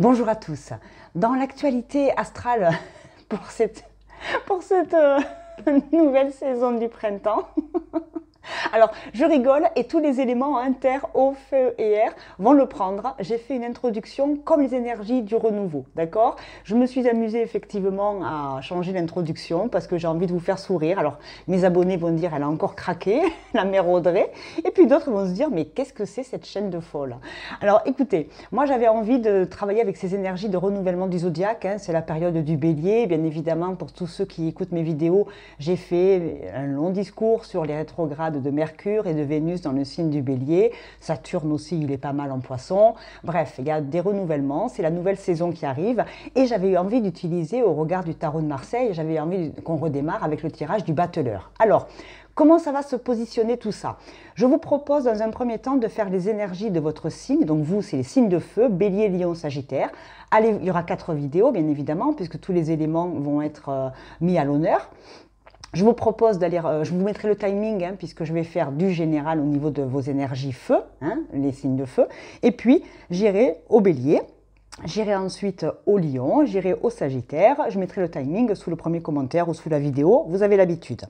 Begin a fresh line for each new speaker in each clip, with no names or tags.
Bonjour à tous. Dans l'actualité astrale pour cette nouvelle saison du printemps, alors je rigole et tous les éléments terre, eau, feu et air vont le prendre. J'ai fait une introduction comme les énergies du renouveau, d'accord? Je me suis amusée effectivement à changer l'introduction parce que j'ai envie de vous faire sourire. Alors mes abonnés vont dire elle a encore craqué, la mère Audrey, et puis d'autres vont se dire mais qu'est-ce que c'est cette chaîne de folle? Alors écoutez, moi j'avais envie de travailler avec ces énergies de renouvellement du zodiaque, c'est la période du bélier, bien évidemment pour tous ceux qui écoutent mes vidéos, j'ai fait un long discours sur les rétrogrades de Mercure et de Vénus dans le signe du bélier. Saturne aussi, il est pas mal en poisson. Bref, il y a des renouvellements, c'est la nouvelle saison qui arrive. Et j'avais eu envie d'utiliser, au regard du tarot de Marseille, j'avais envie qu'on redémarre avec le tirage du battleur. Alors, comment ça va se positionner tout ça? Je vous propose dans un premier temps de faire les énergies de votre signe. Donc vous, c'est les signes de feu, bélier, lion, sagittaire. Allez, il y aura 4 vidéos, bien évidemment, puisque tous les éléments vont être mis à l'honneur. Je vous propose d'aller, je vous mettrai le timing puisque je vais faire du général au niveau de vos énergies feu, les signes de feu. Et puis j'irai au bélier, j'irai ensuite au lion, j'irai au sagittaire. Je mettrai le timing sous le premier commentaire ou sous la vidéo, vous avez l'habitude.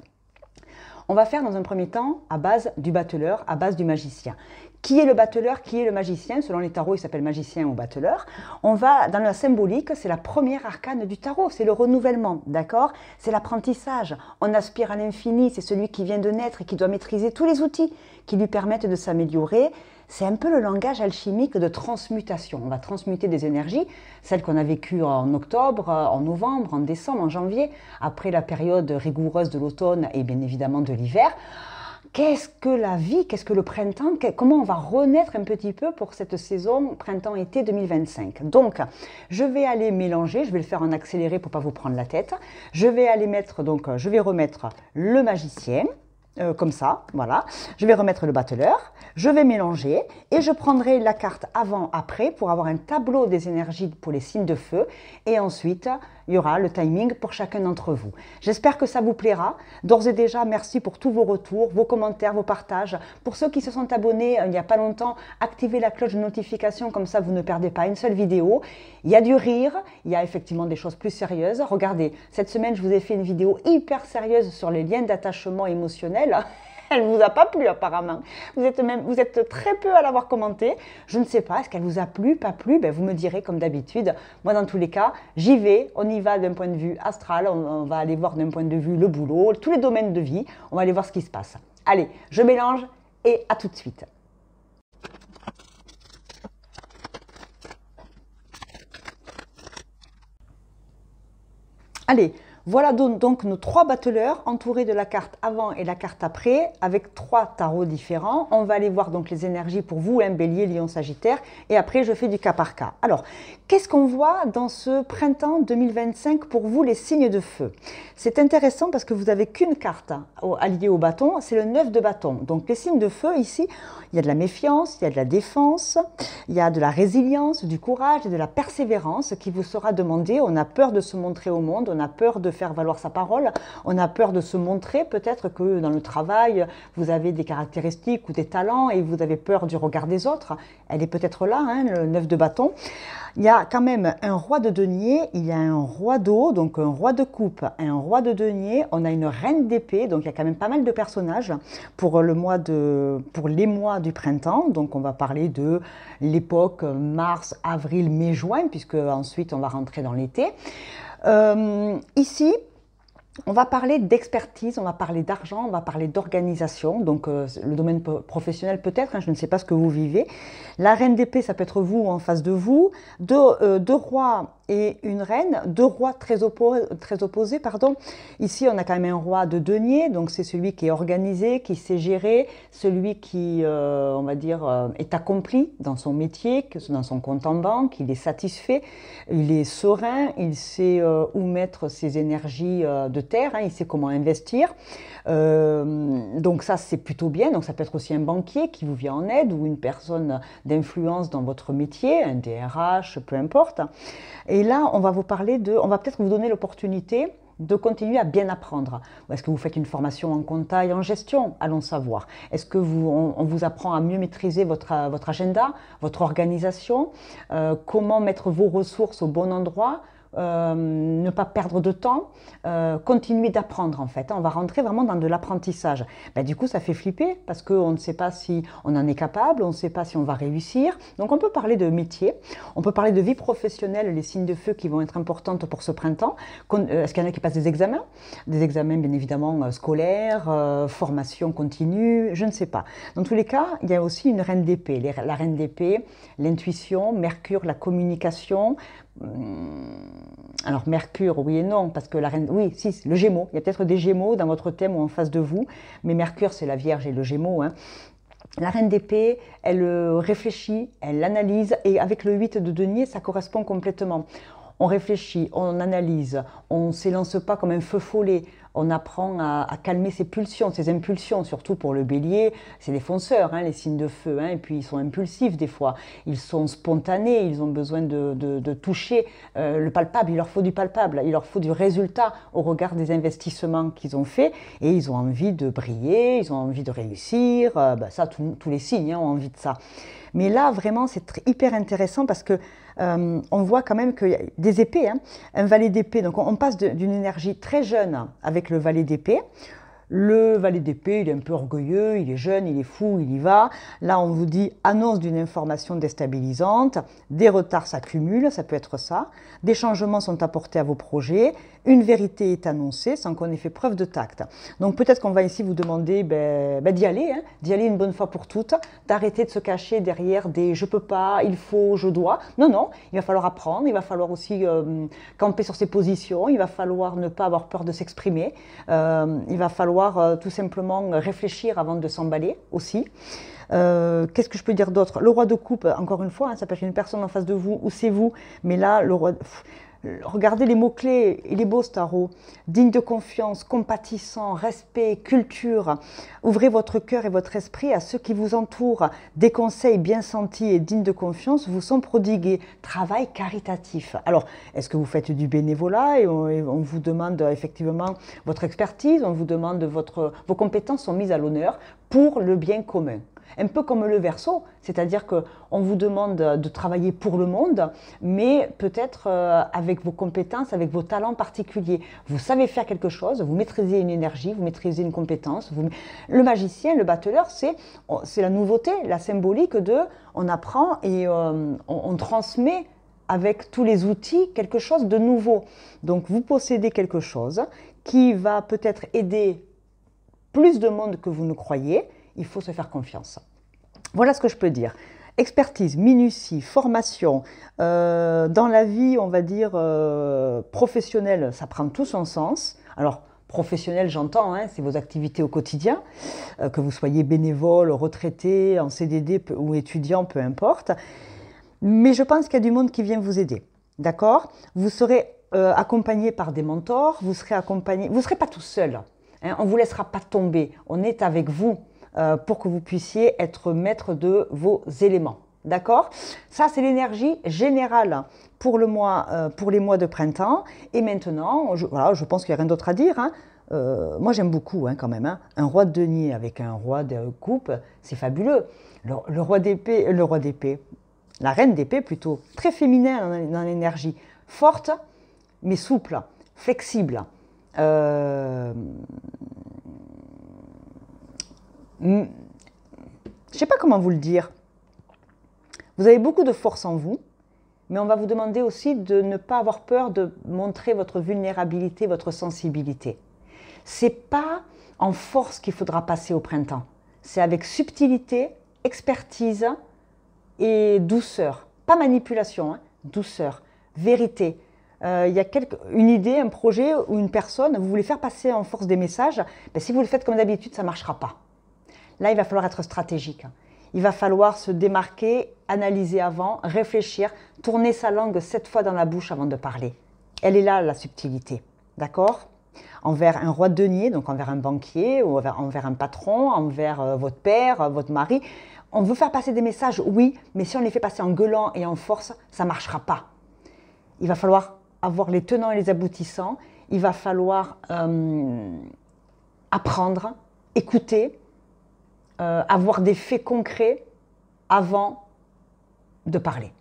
On va faire dans un premier temps à base du battleur, à base du magicien. Qui est le battleur, qui est le magicien? Selon les tarots, il s'appelle magicien ou battleur. On va dans la symbolique, c'est la première arcane du tarot, c'est le renouvellement, d'accord? C'est l'apprentissage. On aspire à l'infini, c'est celui qui vient de naître et qui doit maîtriser tous les outils qui lui permettent de s'améliorer. C'est un peu le langage alchimique de transmutation. On va transmuter des énergies, celles qu'on a vécues en octobre, en novembre, en décembre, en janvier, après la période rigoureuse de l'automne et bien évidemment de l'hiver. Qu'est-ce que la vie, qu'est-ce que le printemps, comment on va renaître un petit peu pour cette saison printemps-été 2025. Donc, je vais aller mélanger, je vais le faire en accéléré pour ne pas vous prendre la tête. Je vais aller mettre, donc, je vais remettre le magicien, comme ça, voilà. Je vais remettre le battleur, je vais mélanger et je prendrai la carte avant-après pour avoir un tableau des énergies pour les signes de feu et ensuite il y aura le timing pour chacun d'entre vous. J'espère que ça vous plaira. D'ores et déjà, merci pour tous vos retours, vos commentaires, vos partages. Pour ceux qui se sont abonnés il n'y a pas longtemps, activez la cloche de notification, comme ça vous ne perdez pas une seule vidéo. Il y a du rire, il y a effectivement des choses plus sérieuses. Regardez, cette semaine, je vous ai fait une vidéo hyper sérieuse sur les liens d'attachement émotionnel. Elle ne vous a pas plu apparemment. Vous êtes très peu à l'avoir commenté. Je ne sais pas, est-ce qu'elle vous a plu, pas plu? Vous me direz comme d'habitude. Moi, dans tous les cas, j'y vais. On y va d'un point de vue astral. On va aller voir d'un point de vue le boulot, tous les domaines de vie. On va aller voir ce qui se passe. Allez, je mélange et à tout de suite. Allez. Voilà donc nos 3 battleurs entourés de la carte avant et la carte après avec 3 tarots différents. On va aller voir donc les énergies pour vous, bélier, lion, sagittaire et après je fais du cas par cas. Alors, qu'est-ce qu'on voit dans ce printemps 2025 pour vous les signes de feu? C'est intéressant parce que vous n'avez qu'une carte alliée au bâton, c'est le 9 de bâton. Donc les signes de feu ici, il y a de la méfiance, il y a de la défense, il y a de la résilience, du courage et de la persévérance qui vous sera demandé. On a peur de se montrer au monde, on a peur de faire valoir sa parole, on a peur de se montrer, peut-être que dans le travail, vous avez des caractéristiques ou des talents et vous avez peur du regard des autres. Elle est peut-être là, le 9 de bâton. Il y a quand même un roi de denier, il y a un roi d'eau, donc un roi de coupe, un roi de denier, on a une reine d'épée, donc il y a quand même pas mal de personnages pour les mois du printemps. Donc on va parler de l'époque mars, avril, mai, juin, puisque ensuite on va rentrer dans l'été. Ici, on va parler d'expertise, on va parler d'argent, on va parler d'organisation, donc le domaine professionnel peut-être, je ne sais pas ce que vous vivez. La reine d'épée, ça peut être vous ou en face de vous. Deux rois et une reine, 2 rois très opposés, pardon. Ici, on a quand même un roi de denier, donc c'est celui qui est organisé, qui sait gérer, celui qui, on va dire, est accompli dans son métier, dans son compte en banque, il est satisfait, il est serein, il sait où mettre ses énergies de terre, il sait comment investir. Donc ça, c'est plutôt bien. Donc ça peut être aussi un banquier qui vous vient en aide ou une personne d'influence dans votre métier, un DRH, peu importe. Et là, on va vous parler on va peut-être vous donner l'opportunité de continuer à bien apprendre. Est-ce que vous faites une formation en compta et en gestion? Allons savoir. Est-ce que on vous apprend à mieux maîtriser votre agenda, votre organisation, comment mettre vos ressources au bon endroit, ne pas perdre de temps, continuer d'apprendre en fait. On va rentrer vraiment dans de l'apprentissage. Du coup, ça fait flipper parce qu'on ne sait pas si on en est capable, on ne sait pas si on va réussir. Donc on peut parler de métier, on peut parler de vie professionnelle, les signes de feu qui vont être importantes pour ce printemps. Est-ce qu'il y en a qui passent des examens? Des examens bien évidemment scolaires, formation continue, je ne sais pas. Dans tous les cas, il y a aussi une reine d'épée. La reine d'épée, l'intuition, Mercure, la communication. Alors Mercure, oui et non, parce que la reine, oui, si, le Gémeaux, il y a peut-être des Gémeaux dans votre thème ou en face de vous, mais Mercure c'est la Vierge et le Gémeaux. La reine d'épée, elle réfléchit, elle analyse, et avec le 8 de denier, ça correspond complètement. On réfléchit, on analyse, on ne s'élance pas comme un feu follet, on apprend à calmer ses pulsions, ses impulsions, surtout pour le bélier, c'est des fonceurs, les signes de feu, et puis ils sont impulsifs des fois, ils sont spontanés, ils ont besoin de toucher le palpable, il leur faut du palpable, il leur faut du résultat au regard des investissements qu'ils ont faits, et ils ont envie de briller, ils ont envie de réussir, ça tous les signes ont envie de ça. Mais là, vraiment, c'est hyper intéressant parce que on voit quand même qu'il y a des épées, un valet d'épée. Donc, on passe d'une énergie très jeune avec le valet d'épée. Le valet d'épée, il est un peu orgueilleux, il est jeune, il est fou, il y va. Là, on vous dit annonce d'une information déstabilisante, des retards s'accumulent, ça peut être ça. Des changements sont apportés à vos projets, une vérité est annoncée sans qu'on ait fait preuve de tact. Donc peut-être qu'on va ici vous demander d'y aller une bonne fois pour toutes, d'arrêter de se cacher derrière des je peux pas, il faut, je dois. Non, non, il va falloir apprendre, il va falloir aussi camper sur ses positions, il va falloir ne pas avoir peur de s'exprimer, il va falloir tout simplement réfléchir avant de s'emballer aussi. Qu'est-ce que je peux dire d'autre? Le roi de coupe, encore une fois, ça peut être une personne en face de vous ou c'est vous, mais là, le roi... Regardez les mots-clés, il est beau ce tarot. Digne de confiance, compatissant, respect, culture. Ouvrez votre cœur et votre esprit à ceux qui vous entourent. Des conseils bien sentis et dignes de confiance vous sont prodigués. Travail caritatif. Alors, est-ce que vous faites du bénévolat et on vous demande effectivement votre expertise, on vous demande vos compétences sont mises à l'honneur pour le bien commun. Un peu comme le Verseau, c'est-à-dire qu'on vous demande de travailler pour le monde, mais peut-être avec vos compétences, avec vos talents particuliers. Vous savez faire quelque chose, vous maîtrisez une énergie, vous maîtrisez une compétence. Le magicien, le battleur, c'est la nouveauté, la symbolique de on apprend et on transmet avec tous les outils quelque chose de nouveau. Donc vous possédez quelque chose qui va peut-être aider plus de monde que vous ne croyez. Il faut se faire confiance. Voilà ce que je peux dire. Expertise, minutie, formation, dans la vie, on va dire, professionnelle, ça prend tout son sens. Alors, professionnel, j'entends, c'est vos activités au quotidien, que vous soyez bénévole, retraité, en CDD ou étudiant, peu importe. Mais je pense qu'il y a du monde qui vient vous aider, d'accord? Vous serez accompagné par des mentors, vous serez accompagné, vous ne serez pas tout seul, on ne vous laissera pas tomber, on est avec vous. Pour que vous puissiez être maître de vos éléments. D'accord? Ça, c'est l'énergie générale pour les mois de printemps. Et maintenant, je pense qu'il n'y a rien d'autre à dire. Moi, j'aime beaucoup quand même. Un roi de denier avec un roi de coupe, c'est fabuleux. Le roi d'épée, la reine d'épée plutôt, très féminin dans l'énergie. Forte, mais souple, flexible. Je ne sais pas comment vous le dire. Vous avez beaucoup de force en vous, mais on va vous demander aussi de ne pas avoir peur de montrer votre vulnérabilité, votre sensibilité. Ce n'est pas en force qu'il faudra passer au printemps. C'est avec subtilité, expertise et douceur. Pas manipulation, douceur, vérité. Il y a une idée, un projet ou une personne, vous voulez faire passer en force des messages, si vous le faites comme d'habitude, ça ne marchera pas. Là, il va falloir être stratégique. Il va falloir se démarquer, analyser avant, réfléchir, tourner sa langue 7 fois dans la bouche avant de parler. Elle est là, la subtilité. D'accord? Envers un roi de denier, donc envers un banquier, ou envers un patron, envers votre père, votre mari. On veut faire passer des messages, oui, mais si on les fait passer en gueulant et en force, ça ne marchera pas. Il va falloir avoir les tenants et les aboutissants. il va falloir apprendre, écouter, avoir des faits concrets avant de parler.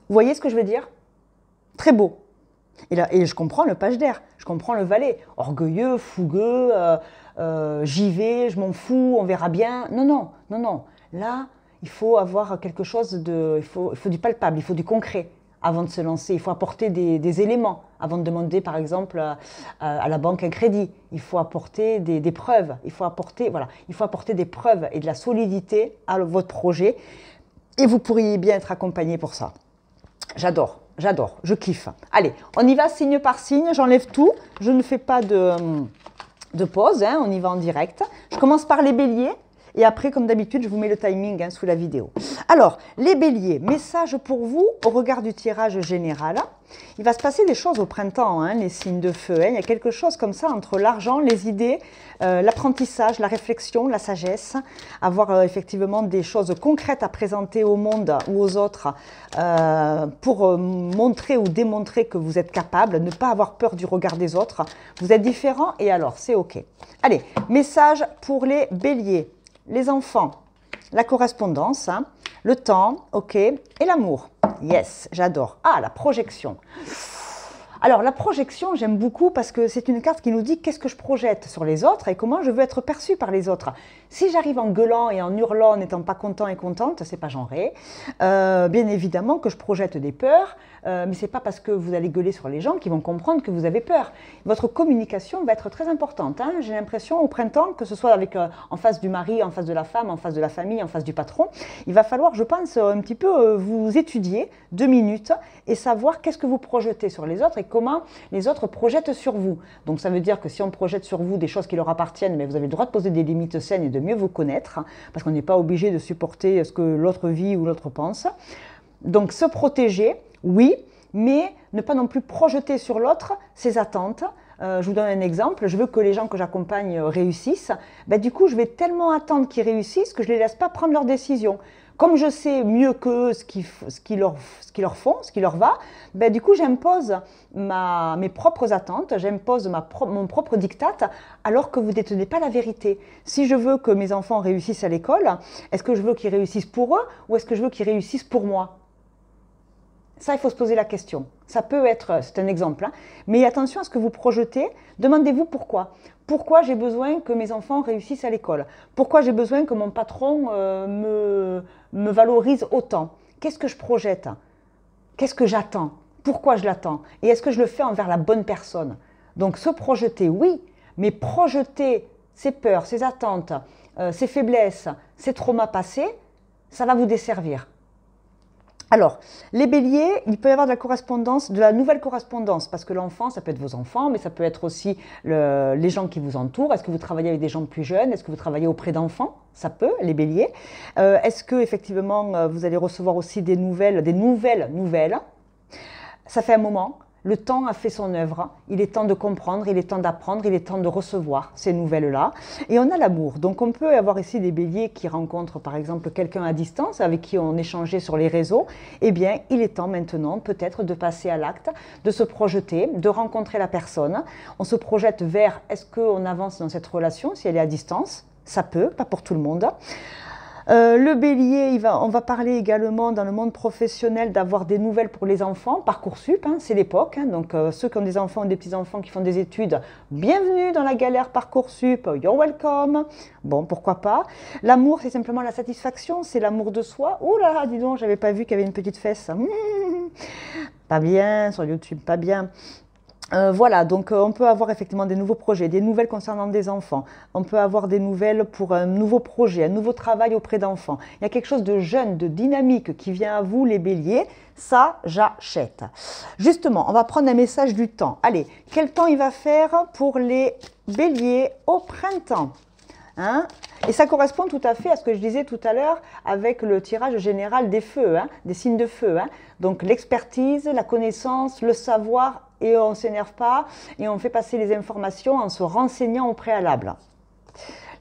Vous voyez ce que je veux dire? Très beau. Et je comprends le page d'air, je comprends le valet, orgueilleux, fougueux, j'y vais, je m'en fous, on verra bien. Non, non, non, non. Là, il faut avoir quelque chose de... Il faut du palpable, il faut du concret avant de se lancer. Il faut apporter des éléments avant de demander, par exemple, à la banque un crédit. Il faut apporter des preuves. Il faut apporter, voilà, il faut apporter des preuves et de la solidité à votre projet. Et vous pourriez bien être accompagné pour ça. J'adore, j'adore, je kiffe. Allez, on y va signe par signe, j'enlève tout. Je ne fais pas de pause, hein, on y va en direct. Je commence par les béliers. Et après, comme d'habitude, je vous mets le timing sous la vidéo. Alors, les béliers, message pour vous au regard du tirage général. Il va se passer des choses au printemps, les signes de feu. Il y a quelque chose comme ça entre l'argent, les idées, l'apprentissage, la réflexion, la sagesse. Avoir effectivement des choses concrètes à présenter au monde ou aux autres pour montrer ou démontrer que vous êtes capable, ne pas avoir peur du regard des autres. Vous êtes différent et alors, c'est OK. Allez, message pour les béliers. Les enfants, la correspondance, le temps, OK, et l'amour. Yes, j'adore. Ah, la projection. Alors, la projection, j'aime beaucoup parce que c'est une carte qui nous dit qu'est-ce que je projette sur les autres et comment je veux être perçue par les autres. Si j'arrive en gueulant et en hurlant, en n'étant pas content et contente, c'est pas genré. Bien évidemment que je projette des peurs, mais c'est pas parce que vous allez gueuler sur les gens qu'ils vont comprendre que vous avez peur. Votre communication va être très importante. J'ai l'impression au printemps, que ce soit avec, en face du mari, en face de la femme, en face de la famille, en face du patron, il va falloir, je pense, un petit peu vous étudier 2 minutes et savoir qu'est-ce que vous projetez sur les autres et comment les autres projettent sur vous. Donc ça veut dire que si on projette sur vous des choses qui leur appartiennent, mais vous avez le droit de poser des limites saines et de mieux vous connaître, parce qu'on n'est pas obligé de supporter ce que l'autre vit ou l'autre pense. Donc se protéger, oui, mais ne pas non plus projeter sur l'autre ses attentes. Je vous donne un exemple, je veux que les gens que j'accompagne réussissent. Du coup, je vais tellement attendre qu'ils réussissent que je ne les laisse pas prendre leurs décisions. Comme je sais mieux qu'eux ce qu'ils leur font, ce qui leur va, du coup, j'impose mes propres attentes, j'impose mon propre diktat, alors que vous ne détenez pas la vérité. Si je veux que mes enfants réussissent à l'école, est-ce que je veux qu'ils réussissent pour eux ou est-ce que je veux qu'ils réussissent pour moi ? Ça, il faut se poser la question. Ça peut être, c'est un exemple, mais attention à ce que vous projetez. Demandez-vous pourquoi. Pourquoi j'ai besoin que mes enfants réussissent à l'école? Pourquoi j'ai besoin que mon patron me valorise autant? Qu'est-ce que je projette? Qu'est-ce que j'attends? Pourquoi je l'attends? Et est-ce que je le fais envers la bonne personne? Donc se projeter, oui, mais projeter ses peurs, ses attentes, ses faiblesses, ses traumas passés, ça va vous desservir. Alors, les béliers, il peut y avoir de la correspondance, de la nouvelle correspondance, parce que l'enfant, ça peut être vos enfants, mais ça peut être aussi les gens qui vous entourent. Est-ce que vous travaillez avec des gens plus jeunes? Est-ce que vous travaillez auprès d'enfants? Ça peut, les béliers. Est-ce que effectivement, vous allez recevoir aussi des nouvelles? Ça fait un moment. Le temps a fait son œuvre, il est temps de comprendre, il est temps d'apprendre, il est temps de recevoir ces nouvelles-là. Et on a l'amour, donc on peut avoir ici des béliers qui rencontrent par exemple quelqu'un à distance avec qui on échangeait sur les réseaux. Eh bien, il est temps maintenant peut-être de passer à l'acte, de se projeter, de rencontrer la personne. On se projette vers, est-ce qu'on avance dans cette relation si elle est à distance? Ça peut, pas pour tout le monde. Le bélier, on va parler également dans le monde professionnel d'avoir des nouvelles pour les enfants. Parcoursup, c'est l'époque. Donc ceux qui ont des enfants ou des petits-enfants qui font des études, bienvenue dans la galère Parcoursup, you're welcome. Bon, pourquoi pas. L'amour, c'est simplement la satisfaction, c'est l'amour de soi. Oh là là, dis donc, j'avais pas vu qu'il y avait une petite fesse. Pas bien, sur YouTube, pas bien. Voilà, donc on peut avoir effectivement des nouveaux projets, des nouvelles concernant des enfants. On peut avoir des nouvelles pour un nouveau projet, un nouveau travail auprès d'enfants. Il y a quelque chose de jeune, de dynamique qui vient à vous, les béliers. Ça, j'achète. Justement, on va prendre un message du temps. Allez, quel temps il va faire pour les béliers au printemps? Et ça correspond tout à fait à ce que je disais tout à l'heure avec le tirage général des feux, des signes de feu. Donc l'expertise, la connaissance, le savoir, et on ne s'énerve pas et on fait passer les informations en se renseignant au préalable.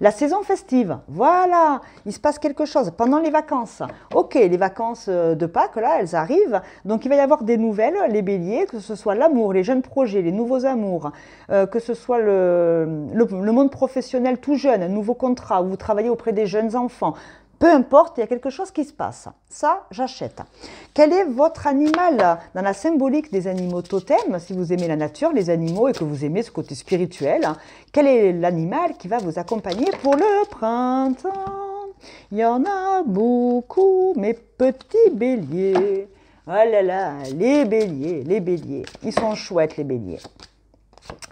La saison festive, voilà, il se passe quelque chose pendant les vacances. Ok, les vacances de Pâques, là, elles arrivent. Donc, il va y avoir des nouvelles, les béliers, que ce soit l'amour, les jeunes projets, les nouveaux amours, que ce soit le monde professionnel tout jeune, un nouveau contrat, où vous travaillez auprès des jeunes enfants. Peu importe, il y a quelque chose qui se passe. Ça, j'achète. Quel est votre animal dans la symbolique des animaux totems? Si vous aimez la nature, les animaux et que vous aimez ce côté spirituel, quel est l'animal qui va vous accompagner pour le printemps? Il y en a beaucoup, mes petits béliers. Oh là là, les béliers. Ils sont chouettes, les béliers.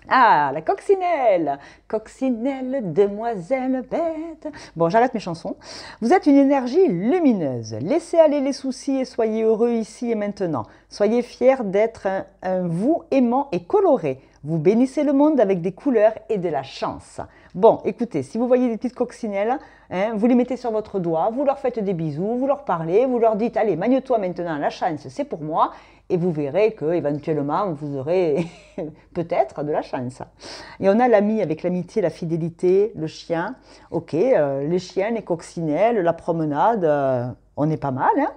Ah, la coccinelle, coccinelle, demoiselle bête. Bon, j'arrête mes chansons. Vous êtes une énergie lumineuse. Laissez aller les soucis et soyez heureux ici et maintenant. Soyez fiers d'être un vous aimant et coloré. Vous bénissez le monde avec des couleurs et de la chance. Bon, écoutez, si vous voyez des petites coccinelles, vous les mettez sur votre doigt, vous leur faites des bisous, vous leur parlez, vous leur dites « Allez, magne-toi maintenant, la chance, c'est pour moi ». Et vous verrez qu'éventuellement, vous aurez peut-être de la chance. Et on a l'ami avec l'amitié, la fidélité, le chien. Ok, les chiens, les coccinelles, la promenade, on est pas mal. Hein.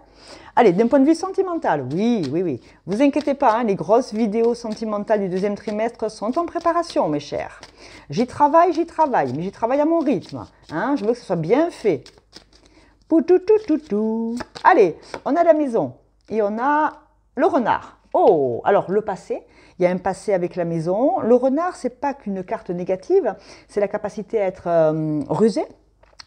Allez, d'un point de vue sentimental, oui. Vous inquiétez pas, hein, les grosses vidéos sentimentales du deuxième trimestre sont en préparation, mes chers. J'y travaille, mais j'y travaille à mon rythme. Hein, je veux que ce soit bien fait. Poutoutoutoutou. Allez, on a la maison et on a le renard. Oh, alors le passé, il y a un passé avec la maison. Le renard, c'est pas qu'une carte négative, c'est la capacité à être rusé.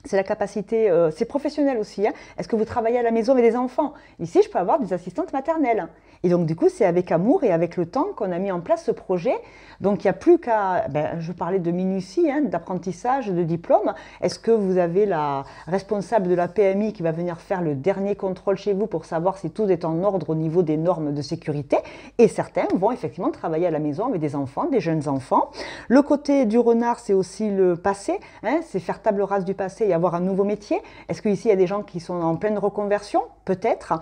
C'est la capacité, c'est professionnel aussi. Hein. Est-ce que vous travaillez à la maison avec des enfants? Ici, je peux avoir des assistantes maternelles. Et donc, du coup, c'est avec amour et avec le temps qu'on a mis en place ce projet. Donc, il n'y a plus qu'à, je parlais de minutie, hein, d'apprentissage, de diplôme. Est-ce que vous avez la responsable de la PMI qui va venir faire le dernier contrôle chez vous pour savoir si tout est en ordre au niveau des normes de sécurité? Et certains vont effectivement travailler à la maison avec des enfants, des jeunes enfants. Le côté du renard, c'est aussi le passé. Hein, c'est faire table rase du passé et avoir un nouveau métier. Est-ce qu'ici, il y a des gens qui sont en pleine reconversion? Peut-être.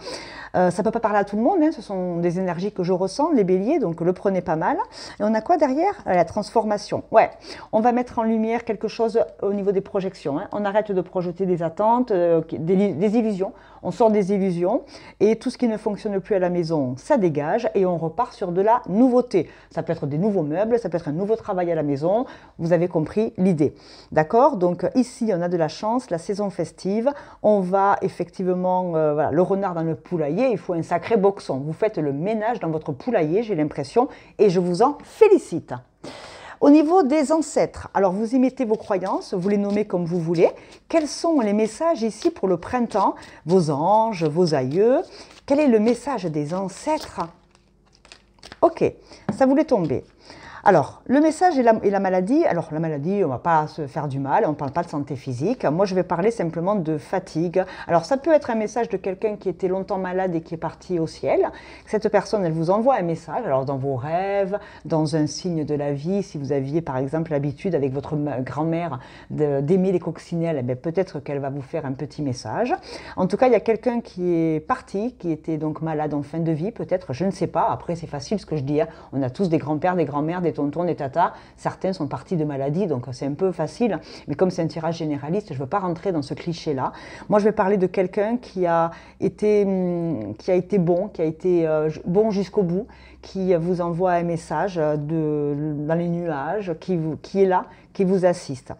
Ça ne peut pas parler à tout le monde. Hein. Ce sont des énergies que je ressens, les béliers, donc le prenez pas mal. Et on a quoi derrière? La transformation. Ouais, on va mettre en lumière quelque chose au niveau des projections. Hein. On arrête de projeter des attentes, des illusions. On sort des illusions et tout ce qui ne fonctionne plus à la maison, ça dégage et on repart sur de la nouveauté. Ça peut être des nouveaux meubles, ça peut être un nouveau travail à la maison. Vous avez compris l'idée. D'accord? Donc ici, on a de la chance, la saison festive. On va effectivement, voilà, le renard dans le poulailler, il faut un sacré boxon. Vous faites le ménage dans votre poulailler, j'ai l'impression, et je vous en félicite. Au niveau des ancêtres, alors vous y mettez vos croyances, vous les nommez comme vous voulez. Quels sont les messages ici pour le printemps? Vos anges, vos aïeux. Quel est le message des ancêtres? Ok, ça voulait tomber. Alors, le message et la maladie. Alors, la maladie, on ne va pas se faire du mal, on ne parle pas de santé physique. Moi, je vais parler simplement de fatigue. Alors, ça peut être un message de quelqu'un qui était longtemps malade et qui est parti au ciel. Cette personne, elle vous envoie un message, alors dans vos rêves, dans un signe de la vie. Si vous aviez, par exemple, l'habitude avec votre grand-mère d'aimer les coccinelles, eh peut-être qu'elle va vous faire un petit message. En tout cas, il y a quelqu'un qui est parti, qui était donc malade en fin de vie, peut-être, je ne sais pas. Après, c'est facile ce que je dis. Hein. On a tous des grands-pères, des grands-mères, des tontons, des tatas, certains sont partis de maladie, donc c'est un peu facile, mais comme c'est un tirage généraliste, je ne veux pas rentrer dans ce cliché-là. Moi, je vais parler de quelqu'un qui a été bon, qui a été bon jusqu'au bout, qui vous envoie un message dans les nuages, qui est là, qui vous assiste.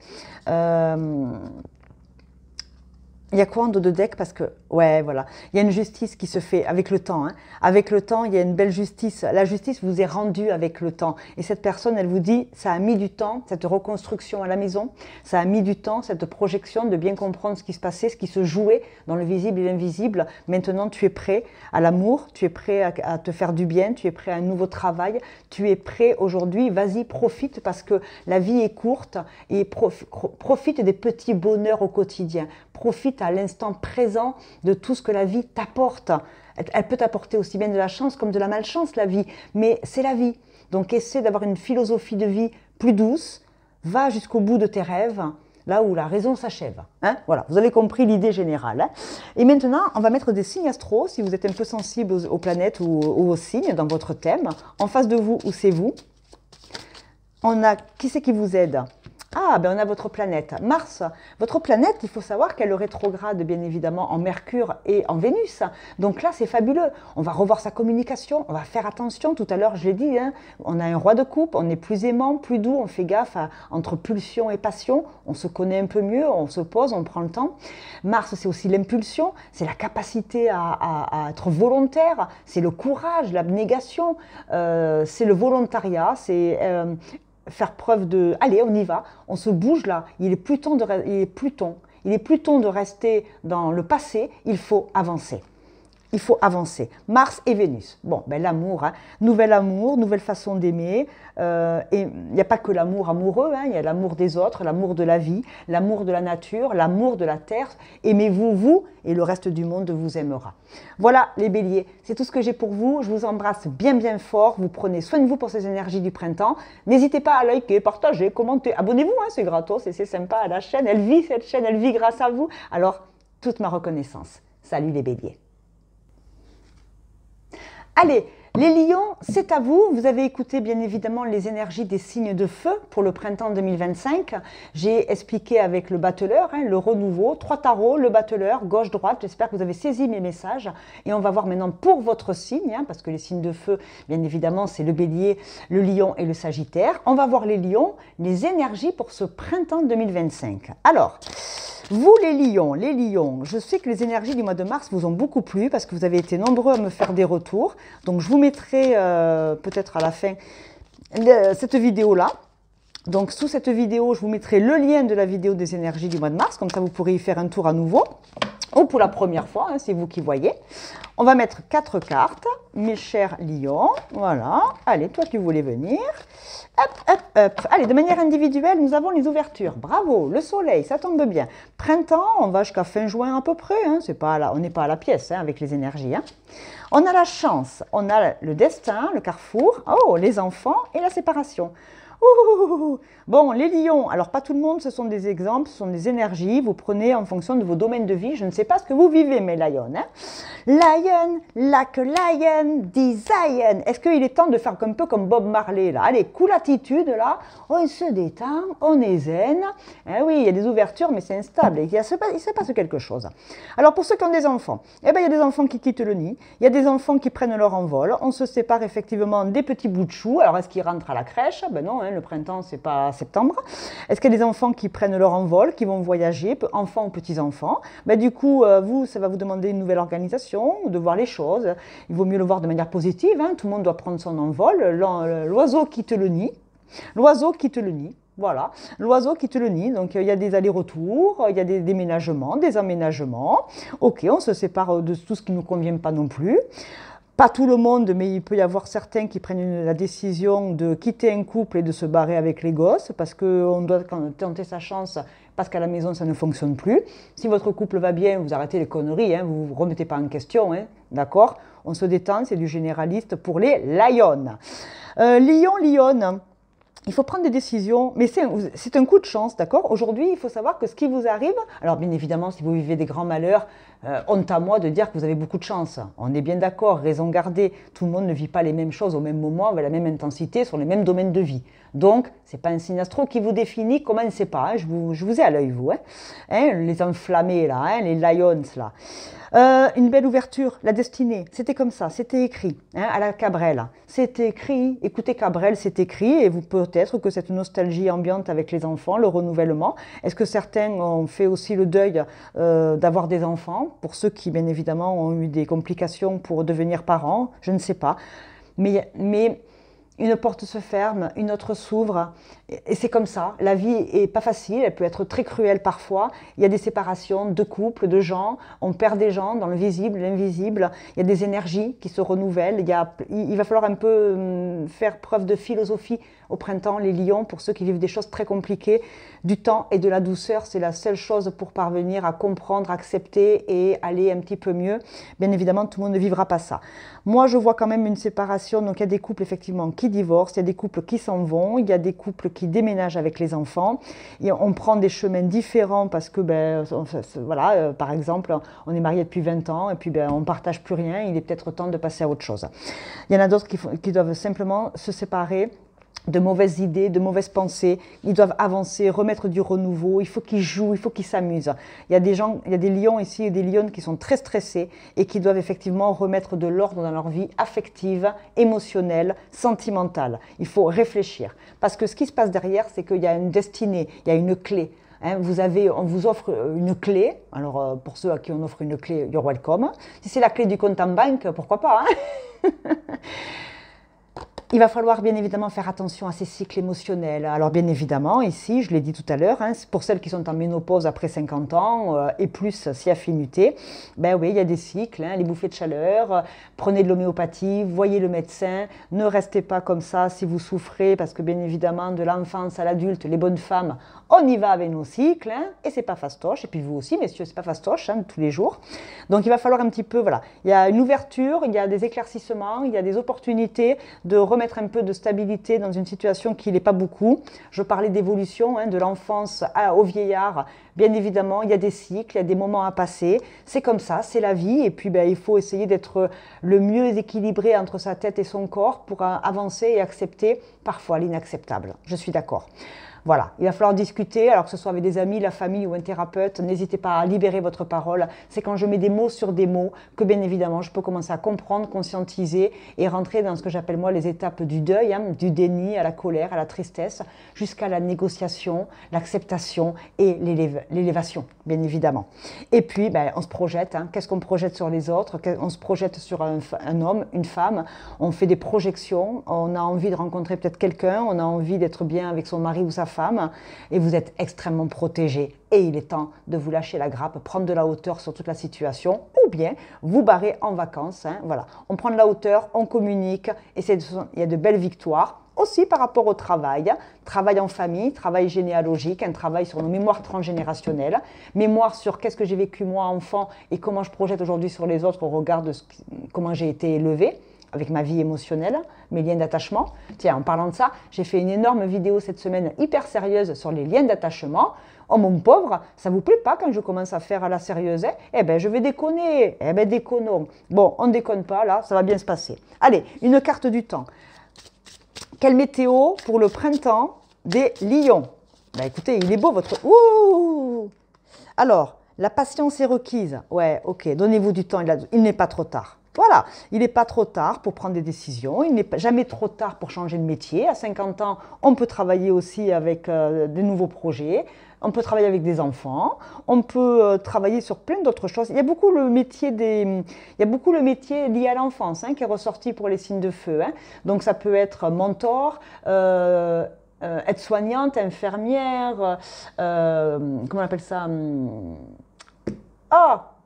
Il y a quoi en dos de deck? Parce que, ouais, voilà, il y a une justice qui se fait avec le temps. Hein. Avec le temps, il y a une belle justice. La justice vous est rendue avec le temps. Et cette personne, elle vous dit, ça a mis du temps, cette reconstruction à la maison, ça a mis du temps, cette projection de bien comprendre ce qui se passait, ce qui se jouait dans le visible et l'invisible. Maintenant, tu es prêt à l'amour, tu es prêt à te faire du bien, tu es prêt à un nouveau travail, tu es prêt aujourd'hui, vas-y, profite parce que la vie est courte et profite des petits bonheurs au quotidien. Profite à l'instant présent de tout ce que la vie t'apporte. Elle peut t'apporter aussi bien de la chance comme de la malchance, la vie, mais c'est la vie. Donc essaie d'avoir une philosophie de vie plus douce, va jusqu'au bout de tes rêves, là où la raison s'achève. Hein, voilà, vous avez compris l'idée générale. Hein. Et maintenant, on va mettre des signes astro, si vous êtes un peu sensible aux planètes ou aux signes dans votre thème. En face de vous, où c'est vous? On a, qui c'est qui vous aide? Ah, ben on a votre planète. Mars, votre planète, il faut savoir qu'elle est rétrograde, bien évidemment, en Mercure et en Vénus. Donc là, c'est fabuleux. On va revoir sa communication, on va faire attention. Tout à l'heure, je l'ai dit, hein, on a un roi de coupe, on est plus aimant, plus doux, on fait gaffe entre pulsion et passion. On se connaît un peu mieux, on se pose, on prend le temps. Mars, c'est aussi l'impulsion, c'est la capacité à être volontaire, c'est le courage, l'abnégation, c'est le volontariat, c'est faire preuve de allez, on y va, on se bouge là, il est plus temps de rester dans le passé, il faut avancer. Il faut avancer. Mars et Vénus. Bon, ben l'amour, hein. Nouvel amour, nouvelle façon d'aimer. Et il n'y a pas que l'amour amoureux, hein. Il y a l'amour des autres, l'amour de la vie, l'amour de la nature, l'amour de la terre. Aimez-vous, vous, et le reste du monde vous aimera. Voilà les béliers, c'est tout ce que j'ai pour vous. Je vous embrasse bien bien fort. Vous prenez soin de vous pour ces énergies du printemps. N'hésitez pas à liker, partager, commenter. Abonnez-vous, hein, c'est gratos et c'est sympa à la chaîne. Elle vit cette chaîne, elle vit grâce à vous. Alors, toute ma reconnaissance. Salut les béliers. Allez, les lions, c'est à vous. Vous avez écouté bien évidemment les énergies des signes de feu pour le printemps 2025. J'ai expliqué avec le battleur, hein, le renouveau, 3 tarots, le battleur, gauche-droite. J'espère que vous avez saisi mes messages. Et on va voir maintenant pour votre signe, hein, parce que les signes de feu, bien évidemment, c'est le bélier, le lion et le sagittaire. On va voir les lions, les énergies pour ce printemps 2025. Alors, vous les lions, je sais que les énergies du mois de mars vous ont beaucoup plu parce que vous avez été nombreux à me faire des retours. Donc je vous mettrai peut-être à la fin cette vidéo-là. Donc sous cette vidéo, je vous mettrai le lien de la vidéo des énergies du mois de mars. Comme ça, vous pourrez y faire un tour à nouveau. Ou pour la première fois, hein, c'est vous qui voyez. On va mettre 4 cartes, mes chers lions. Voilà. Allez, toi qui voulais venir. Hop, hop, hop. Allez, de manière individuelle, nous avons les ouvertures. Bravo, le soleil, ça tombe bien. Printemps, on va jusqu'à fin juin à peu près. Hein. On n'est pas à la pièce hein, avec les énergies. Hein. On a la chance, on a le destin, le carrefour. Oh, les enfants et la séparation. Ouh. Bon, les lions, alors pas tout le monde, ce sont des exemples, ce sont des énergies, vous prenez en fonction de vos domaines de vie, je ne sais pas ce que vous vivez mes lions. Hein. Lion, like a lion, design. Est-ce qu'il est temps de faire un peu comme Bob Marley là? Allez, cool attitude là, on se détend, on est zen. Eh oui, il y a des ouvertures mais c'est instable, il se passe quelque chose. Alors pour ceux qui ont des enfants, eh ben, il y a des enfants qui quittent le nid, il y a des enfants qui prennent leur envol, on se sépare effectivement des petits bouts de chou. Alors est-ce qu'ils rentrent à la crèche? Ben non, hein, le printemps c'est pas septembre. Est-ce qu'il y a des enfants qui prennent leur envol, qui vont voyager, enfants ou petits-enfants? Ben, du coup, vous, ça va vous demander une nouvelle organisation, de voir les choses. Il vaut mieux le voir de manière positive, hein. Tout le monde doit prendre son envol. L'oiseau quitte le nid. L'oiseau quitte le nid. Voilà, l'oiseau quitte le nid, donc il y a des allers-retours, il y a des déménagements, des emménagements. Ok, on se sépare de tout ce qui ne nous convient pas non plus. Pas tout le monde, mais il peut y avoir certains qui prennent la décision de quitter un couple et de se barrer avec les gosses parce qu'on doit tenter sa chance parce qu'à la maison ça ne fonctionne plus. Si votre couple va bien, vous arrêtez les conneries, hein, vous ne vous remettez pas en question, hein, d'accord? On se détend, c'est du généraliste pour les lions. Lion. Il faut prendre des décisions, mais c'est un coup de chance, d'accord? Aujourd'hui, il faut savoir que ce qui vous arrive, alors bien évidemment, si vous vivez des grands malheurs, honte à moi de dire que vous avez beaucoup de chance. On est bien d'accord, raison gardée. Tout le monde ne vit pas les mêmes choses au même moment, avec la même intensité, sur les mêmes domaines de vie. Donc, ce n'est pas un signe astro qui vous définit, commencez pas, hein, je vous ai à l'œil, vous. Hein, les enflammés, là, hein, les lions, là. Une belle ouverture, la destinée, c'était comme ça, c'était écrit, hein, à la Cabrel. C'était écrit, écoutez Cabrel, c'est écrit, et vous peut-être que cette nostalgie ambiante avec les enfants, le renouvellement, est-ce que certains ont fait aussi le deuil d'avoir des enfants, pour ceux qui, bien évidemment, ont eu des complications pour devenir parents, je ne sais pas, mais une porte se ferme, une autre s'ouvre, et c'est comme ça. La vie est pas facile, elle peut être très cruelle parfois. Il y a des séparations de couples, de gens, on perd des gens dans le visible, l'invisible. Il y a des énergies qui se renouvellent. Il va falloir un peu faire preuve de philosophie au printemps, les lions, pour ceux qui vivent des choses très compliquées. Du temps et de la douceur, c'est la seule chose pour parvenir à comprendre, accepter et aller un petit peu mieux. Bien évidemment, tout le monde ne vivra pas ça. Moi, je vois quand même une séparation. Donc, il y a des couples effectivement qui divorcent, il y a des couples qui s'en vont, il y a des couples qui déménagent avec les enfants. Et on prend des chemins différents parce que, voilà, par exemple, on est marié depuis 20 ans et puis on ne partage plus rien. Il est peut-être temps de passer à autre chose. Il y en a d'autres qui doivent simplement se séparer de mauvaises idées, de mauvaises pensées. Ils doivent avancer, remettre du renouveau. Il faut qu'ils jouent, il faut qu'ils s'amusent. Il y a des gens, il y a des lions ici et des lionnes qui sont très stressés et qui doivent effectivement remettre de l'ordre dans leur vie affective, émotionnelle, sentimentale. Il faut réfléchir. Parce que ce qui se passe derrière, c'est qu'il y a une destinée, il y a une clé. Hein, on vous offre une clé. Alors, pour ceux à qui on offre une clé, you're welcome. Si c'est la clé du compte en banque, pourquoi pas, hein. Il va falloir bien évidemment faire attention à ces cycles émotionnels. Alors bien évidemment, ici, je l'ai dit tout à l'heure, hein, pour celles qui sont en ménopause après 50 ans et plus si affinité, ben oui, il y a des cycles, hein, les bouffées de chaleur, prenez de l'homéopathie, voyez le médecin, ne restez pas comme ça si vous souffrez, parce que bien évidemment, de l'enfance à l'adulte, les bonnes femmes, on y va avec nos cycles, hein, et c'est pas fastoche, et puis vous aussi, messieurs, c'est pas fastoche, hein, tous les jours. Donc il va falloir un petit peu, voilà, il y a une ouverture, il y a des éclaircissements, il y a des opportunités de remettre un peu de stabilité dans une situation qui n'est pas beaucoup. Je parlais d'évolution, hein, de l'enfance au vieillard. Bien évidemment, il y a des cycles, il y a des moments à passer. C'est comme ça, c'est la vie. Et puis, il faut essayer d'être le mieux équilibré entre sa tête et son corps pour avancer et accepter parfois l'inacceptable. Je suis d'accord. Voilà, il va falloir discuter, alors que ce soit avec des amis, la famille ou un thérapeute, n'hésitez pas à libérer votre parole. C'est quand je mets des mots sur des mots que bien évidemment je peux commencer à comprendre, conscientiser et rentrer dans ce que j'appelle moi les étapes du deuil, hein, du déni à la colère, à la tristesse, jusqu'à la négociation, l'acceptation et l'élévation, bien évidemment. Et puis on se projette, hein. Qu'est-ce qu'on projette sur les autres? On se projette sur un homme, une femme, on fait des projections, on a envie de rencontrer peut-être quelqu'un, on a envie d'être bien avec son mari ou sa femme, et vous êtes extrêmement protégé et il est temps de vous lâcher la grappe, prendre de la hauteur sur toute la situation ou bien vous barrer en vacances, hein, voilà. On prend de la hauteur, on communique et il y a de belles victoires. Aussi par rapport au travail, travail en famille, travail généalogique, un travail sur nos mémoires transgénérationnelles, mémoire sur qu'est-ce que j'ai vécu moi enfant et comment je projette aujourd'hui sur les autres au regard de comment j'ai été élevée, avec ma vie émotionnelle, mes liens d'attachement. Tiens, en parlant de ça, j'ai fait une énorme vidéo cette semaine hyper sérieuse sur les liens d'attachement. Oh mon pauvre, ça vous plaît pas quand je commence à faire à la sérieuse, hein? Eh bien, je vais déconner. Eh bien, déconnons. Bon, on ne déconne pas, là, ça va bien se passer. Allez, une carte du temps. Quelle météo pour le printemps des lions? Écoutez, il est beau votre... Ouh! Alors, la patience est requise. Ouais, ok, donnez-vous du temps, il n'est pas trop tard. Voilà, il n'est pas trop tard pour prendre des décisions, il n'est jamais trop tard pour changer de métier. À 50 ans, on peut travailler aussi avec des nouveaux projets, on peut travailler avec des enfants, on peut travailler sur plein d'autres choses. Il y a beaucoup le métier lié à l'enfance, hein, qui est ressorti pour les signes de feu. Hein. Donc ça peut être mentor, aide-soignante, infirmière, comment on appelle ça,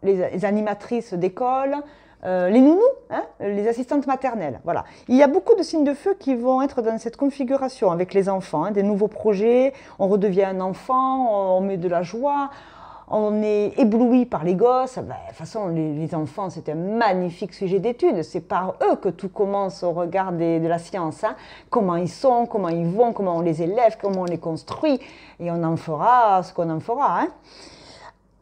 les animatrices d'école, les nounous, hein, les assistantes maternelles. Voilà. Il y a beaucoup de signes de feu qui vont être dans cette configuration avec les enfants, hein, des nouveaux projets, on redevient un enfant, on met de la joie, on est ébloui par les gosses. De toute façon, les enfants, c'est un magnifique sujet d'étude. C'est par eux que tout commence au regard de la science. Hein. Comment ils sont, comment ils vont, comment on les élève, comment on les construit. Et on en fera ce qu'on en fera. Hein.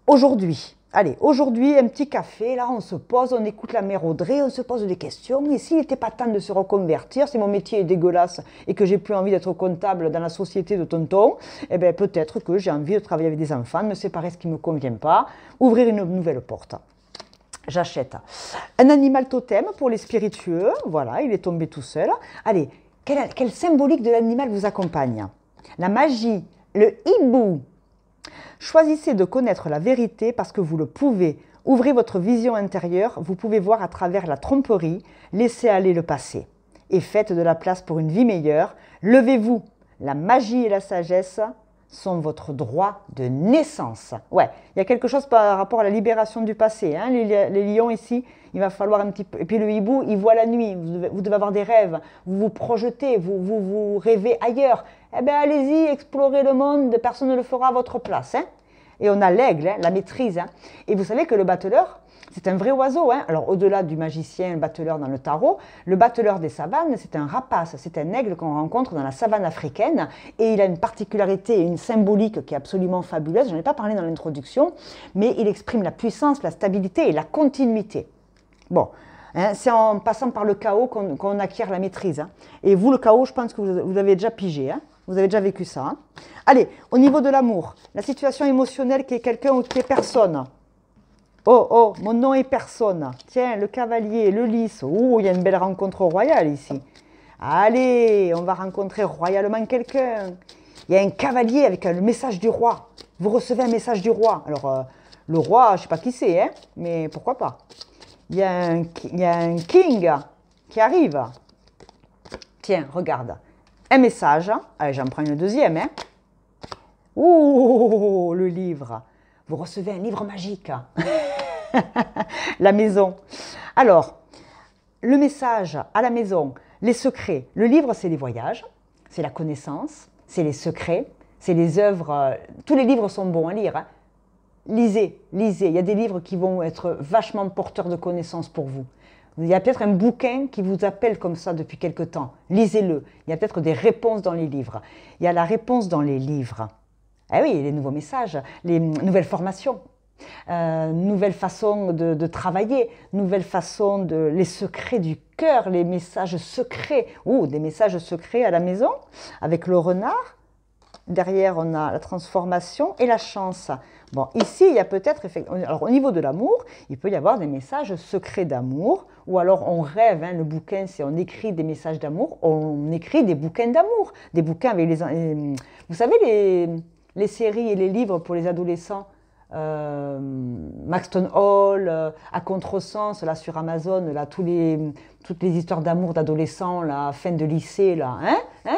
Aujourd'hui, un petit café, là, on se pose, on écoute la mère Audrey, on se pose des questions. Et s'il n'était pas temps de se reconvertir, si mon métier est dégueulasse et que j'ai plus envie d'être comptable dans la société de tonton, eh bien, peut-être que j'ai envie de travailler avec des enfants, de me séparer ce qui ne me convient pas, ouvrir une nouvelle porte. J'achète. Un animal totem pour les spiritueux, voilà, il est tombé tout seul. Allez, quel symbolique de l'animal vous accompagne? La magie, le hibou. Choisissez de connaître la vérité parce que vous le pouvez. Ouvrez votre vision intérieure, vous pouvez voir à travers la tromperie, laissez aller le passé. Et faites de la place pour une vie meilleure. Levez-vous, la magie et la sagesse sont votre droit de naissance. Ouais, il y a quelque chose par rapport à la libération du passé. Hein. Les lions ici, il va falloir un petit peu... Et puis le hibou, il voit la nuit, vous devez avoir des rêves, vous vous projetez, vous rêvez ailleurs. Eh bien, allez-y, explorez le monde, personne ne le fera à votre place. Hein. Et on a l'aigle, hein, la maîtrise. Hein. Et vous savez que le battleur, c'est un vrai oiseau. Hein. Alors, au-delà du magicien, le battleur dans le tarot, le battleur des savanes, c'est un rapace, c'est un aigle qu'on rencontre dans la savane africaine. Et il a une particularité et une symbolique qui est absolument fabuleuse. Je n'en ai pas parlé dans l'introduction, mais il exprime la puissance, la stabilité et la continuité. Bon, hein. C'est en passant par le chaos qu'on acquiert la maîtrise. Hein. Et vous, le chaos, je pense que vous avez déjà pigé. Hein. Vous avez déjà vécu ça. Hein. Allez, au niveau de l'amour, la situation émotionnelle qui est quelqu'un ou qui est personne. Oh, oh, mon nom est personne. Tiens, le cavalier, le lys. Oh, il y a une belle rencontre royale ici. Allez, on va rencontrer royalement quelqu'un. Il y a un cavalier avec le message du roi. Vous recevez un message du roi. Alors, le roi, je ne sais pas qui c'est, hein, mais pourquoi pas. Il y a un king qui arrive. Tiens, regarde. Un message. Allez, j'en prends une deuxième. Hein. Ouh, le livre. Vous recevez un livre magique. La maison. Alors, le message à la maison, les secrets. Le livre, c'est les voyages, c'est la connaissance, c'est les secrets, c'est les œuvres. Tous les livres sont bons à lire. Hein. Lisez, lisez. Il y a des livres qui vont être vachement porteurs de connaissances pour vous. Il y a peut-être un bouquin qui vous appelle comme ça depuis quelque temps. Lisez-le. Il y a peut-être des réponses dans les livres. Il y a la réponse dans les livres. Eh oui, les nouveaux messages, les nouvelles formations, nouvelles façons de travailler, nouvelles façons les secrets du cœur, les messages secrets. Ouh, des messages secrets à la maison avec le renard. Derrière, on a la transformation et la chance. Bon, ici, il y a peut-être, alors au niveau de l'amour, il peut y avoir des messages secrets d'amour, ou alors on rêve, hein, le bouquin, c'est on écrit des messages d'amour, on écrit des bouquins d'amour, des bouquins avec vous savez, les séries et les livres pour les adolescents, Maxton Hall, à contresens, là sur Amazon, là, toutes les histoires d'amour d'adolescents, là, fin de lycée, là, hein.